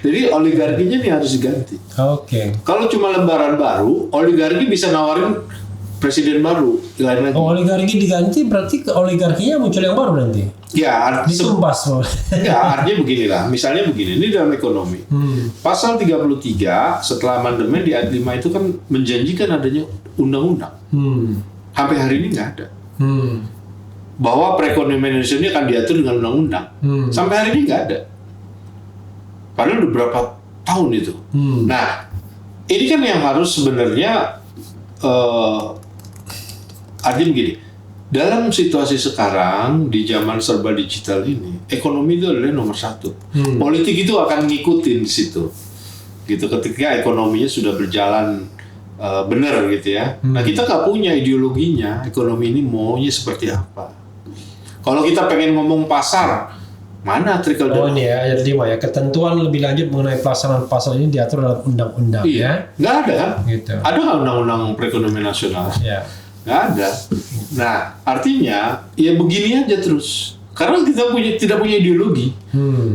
Jadi oligarkinya nih harus diganti. Kalau cuma lembaran baru, oligarki bisa nawarin presiden baru. Oligarki diganti berarti oligarkinya muncul yang baru nanti. Ya, ditumpas. Artinya beginilah. Misalnya begini, ini dalam ekonomi. Pasal 33 setelah amandemen di ayat 5 itu kan menjanjikan adanya undang-undang. Sampai hari ini nggak ada. Bahwa perekonomian Indonesia ini akan diatur dengan undang-undang. Sampai hari ini nggak ada. Padahal udah berapa tahun itu. Nah, ini kan yang harus sebenarnya artinya begini. Dalam situasi sekarang di zaman serba digital ini, ekonomi itu adalah nomor satu. Politik itu akan ngikutin di situ. Gitu. Ketika ekonominya sudah berjalan benar gitu ya. Nah kita nggak punya ideologinya ekonomi ini maunya seperti apa. Kalau kita pengen ngomong pasar, mana trickle down? Ini ya ayat 5 ya, ketentuan lebih lanjut mengenai pelaksanaan pasar ini diatur dalam undang-undang. Iya, nggak ada kan? Gitu. Ada nggak undang-undang perekonomian nasional? Nggak ada. Nah artinya ya begini aja terus. Karena kita tidak punya ideologi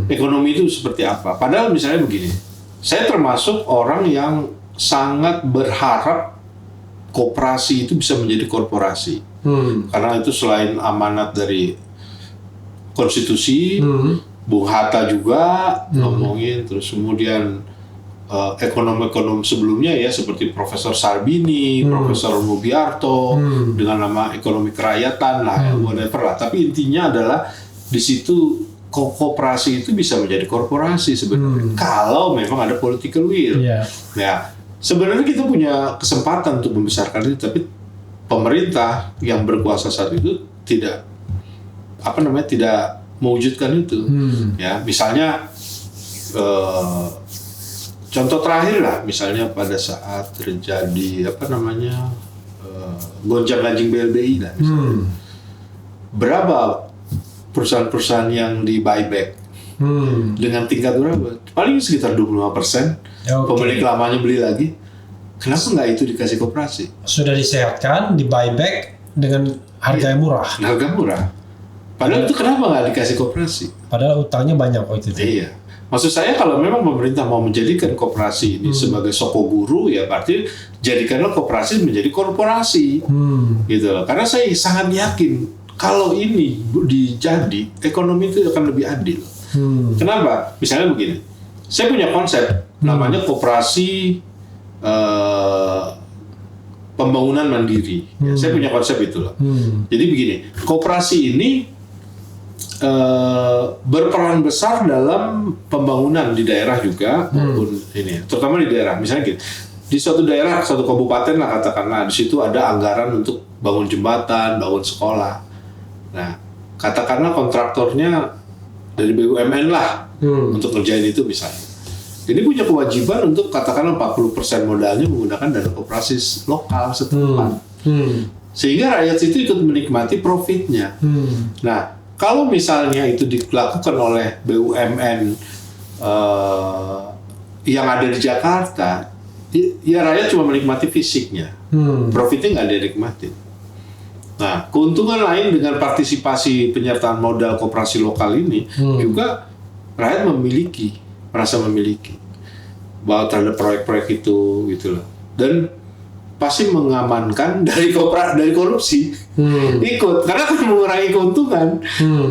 ekonomi itu seperti apa. Padahal misalnya begini, saya termasuk orang yang sangat berharap koperasi itu bisa menjadi korporasi. Karena itu selain amanat dari konstitusi, Bung Hatta juga ngomongin, terus kemudian ekonom-ekonom sebelumnya ya seperti Profesor Sarbini, Profesor Mubiarto dengan nama ekonomi kerakyatan lah, whatever lah. Tapi intinya adalah di situ koperasi itu bisa menjadi korporasi sebenarnya kalau memang ada political will. Ya. Sebenarnya kita punya kesempatan untuk membesarkan itu, tapi pemerintah yang berkuasa saat itu tidak mewujudkan itu. Ya, misalnya contoh terakhir lah, misalnya pada saat terjadi gonjang-ganjing BLBI lah, misalnya. Berapa perusahaan-perusahaan yang di buyback dengan tingkat berapa? Paling sekitar 25%. Pemilik lamanya beli lagi. Kenapa nggak itu dikasih koperasi? Sudah disehatkan, di buyback dengan harga yang murah. Harga murah. Padahal itu kenapa nggak dikasih koperasi? Padahal utangnya banyak waktu itu. Iya. Maksud saya kalau memang pemerintah mau menjadikan koperasi ini sebagai sokoguru, ya berarti jadikanlah koperasi menjadi korporasi. Gitu loh. Karena saya sangat yakin kalau ini dijadi, ekonomi itu akan lebih adil. Kenapa? Misalnya begini. Saya punya konsep namanya koperasi pembangunan mandiri. Ya, saya punya konsep itu loh. Jadi begini, koperasi ini berperan besar dalam pembangunan di daerah juga maupun ini, terutama di daerah. Misalnya gini, di suatu daerah, suatu kabupaten lah katakanlah, di situ ada anggaran untuk bangun jembatan, bangun sekolah. Nah, katakanlah kontraktornya dari BUMN lah, untuk ngerjain itu misalnya. Jadi punya kewajiban untuk katakanlah 40% modalnya menggunakan dana koperasi lokal setempat. Sehingga rakyat itu ikut menikmati profitnya. Nah, kalau misalnya itu dilakukan oleh BUMN yang ada di Jakarta, ya rakyat cuma menikmati fisiknya, profitnya nggak dinikmati. Nah, keuntungan lain dengan partisipasi penyertaan modal koperasi lokal ini juga rakyat merasa memiliki bahwa terhadap proyek-proyek itu, gitulah. Dan pasti mengamankan dari korupsi, ikut karena akan mengurangi keuntungan,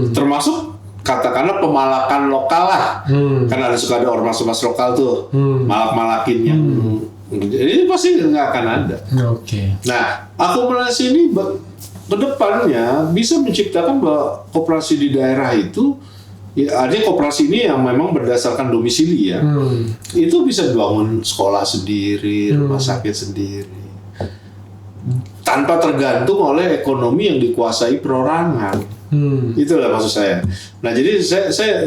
termasuk katakanlah pemalakan lokal lah, karena suka ada ormas-ormas lokal tuh, malak-malakin yang, jadi pasti nggak akan ada. Nah, akumulasi ini kedepannya bisa menciptakan bahwa koperasi di daerah itu, ya, artinya koperasi ini yang memang berdasarkan domisili ya, itu bisa bangun sekolah sendiri, rumah sakit sendiri, tanpa tergantung oleh ekonomi yang dikuasai perorangan. Itulah maksud saya. Nah, jadi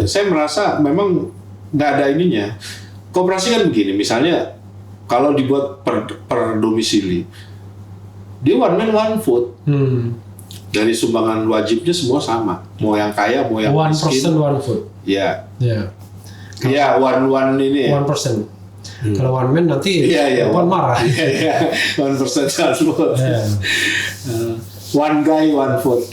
saya merasa memang nggak ada ininya. Koperasi kan begini, misalnya kalau dibuat per domisili, dia one man one vote. Dari sumbangan wajibnya semua sama, mau yang kaya mau yang miskin. 1% one vote. Ya. Ya, one ini ya. 1%. Kalau one man nanti one marah. 1% one vote. One guy one vote.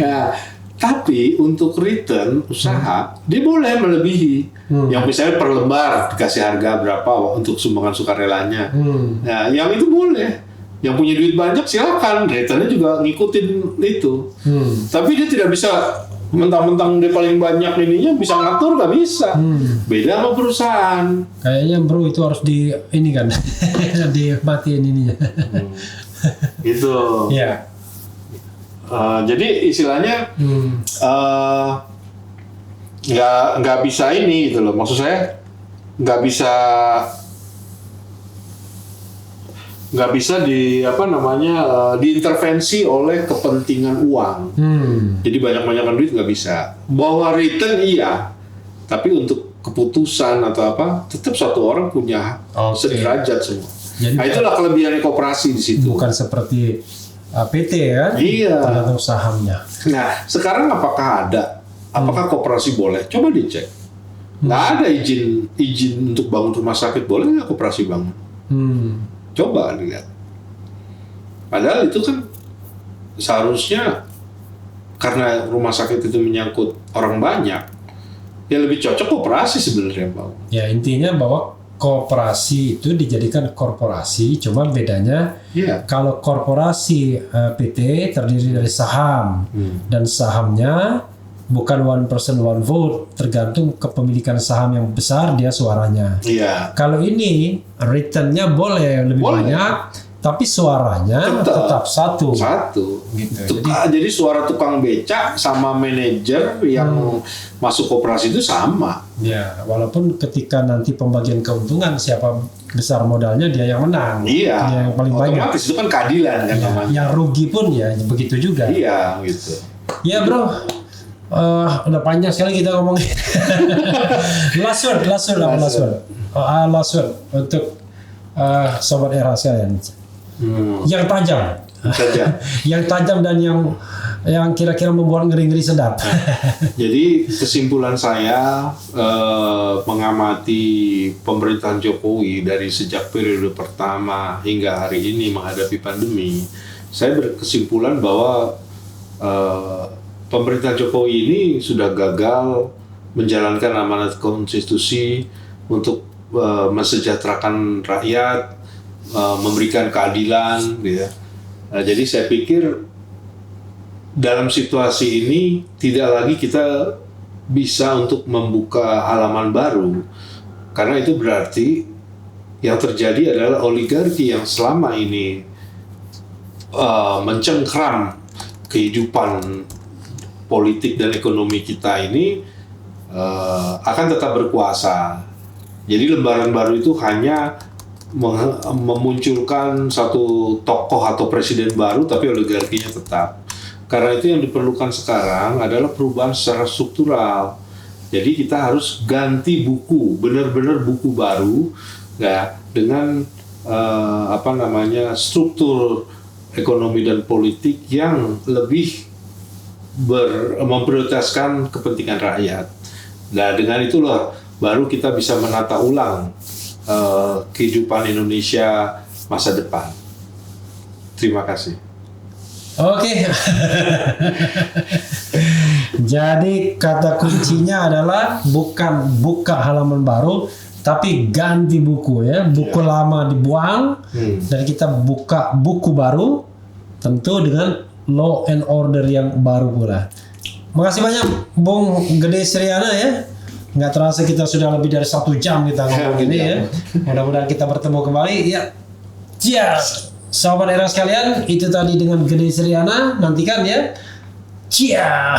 Nah, tapi untuk return usaha dia boleh melebihi. Yang misalnya per lembar dikasih harga berapa untuk sumbangan sukarelanya. Nah, yang itu boleh. Yang punya duit banyak silakan, returnnya juga ngikutin itu. Tapi dia tidak bisa mentang-mentang dia paling banyak ininya bisa ngatur, nggak bisa. Beda sama perusahaan. Kayaknya bro itu harus ini kan dimatiin ininya. Itu. Ya. Jadi istilahnya nggak bisa ini gitu loh. Maksud saya nggak bisa diintervensi oleh kepentingan uang. Jadi banyak-banyakan duit nggak bisa. Bahwa return iya, tapi untuk keputusan atau apa, tetap satu orang punya sederajat semua. Jadi, nah, itulah kelebihan koperasi di situ. Bukan seperti PT ya? Iya. Tergantung sahamnya. Nah, sekarang apakah ada? Apakah koperasi boleh? Coba dicek. Nggak ada izin untuk bangun rumah sakit, boleh nggak koperasi bangun? Coba lihat. Padahal itu kan seharusnya karena rumah sakit itu menyangkut orang banyak, ya lebih cocok koperasi sebenarnya, Bang. Ya, intinya bahwa koperasi itu dijadikan korporasi, cuma bedanya kalau korporasi PT terdiri dari saham dan sahamnya bukan one person one vote, tergantung kepemilikan saham yang besar dia suaranya. Kalau ini returnnya boleh lebih banyak, tapi suaranya tetap satu. Gitu. Jadi suara tukang becak sama manajer yang masuk koperasi itu sama. Ya, walaupun ketika nanti pembagian keuntungan siapa besar modalnya dia yang menang. Dia yang paling banyak. Otomatis itu kan keadilan kan namanya. Yang rugi pun ya begitu juga. Iya, gitu. Ya, bro. Udah panjang sekali kita ngomongin. Last word untuk sobat era sekalian. Yang tajam. Yang tajam dan yang kira-kira membuat ngeri-ngeri sedap. Jadi kesimpulan saya mengamati pemerintahan Jokowi dari sejak periode pertama hingga hari ini menghadapi pandemi, saya berkesimpulan bahwa pemerintah Jokowi ini sudah gagal menjalankan amanat konstitusi untuk mensejahterakan rakyat, memberikan keadilan, gitu ya. Jadi saya pikir dalam situasi ini tidak lagi kita bisa untuk membuka halaman baru, karena itu berarti yang terjadi adalah oligarki yang selama ini mencengkram kehidupan politik dan ekonomi kita ini akan tetap berkuasa. Jadi lembaran baru itu hanya memunculkan satu tokoh atau presiden baru, tapi oligarkinya tetap. Karena itu yang diperlukan sekarang adalah perubahan secara struktural. Jadi kita harus ganti buku, benar-benar buku baru, ya, dengan struktur ekonomi dan politik yang lebih memprioritaskan kepentingan rakyat. Nah, dengan itulah baru kita bisa menata ulang kehidupan Indonesia masa depan. Terima kasih. Oke. Jadi kata kuncinya adalah bukan buka halaman baru, tapi ganti buku ya. Buku lama dibuang dan kita buka buku baru, tentu dengan law and order yang baru pula. Makasih banyak Bung Gede Sriana ya. Nggak terasa kita sudah lebih dari 1 jam kita ngomong ini ya. Mudah-mudahan kita bertemu kembali ya. Sahabat era sekalian, itu tadi dengan Gede Sriana. Nantikan ya. Cia.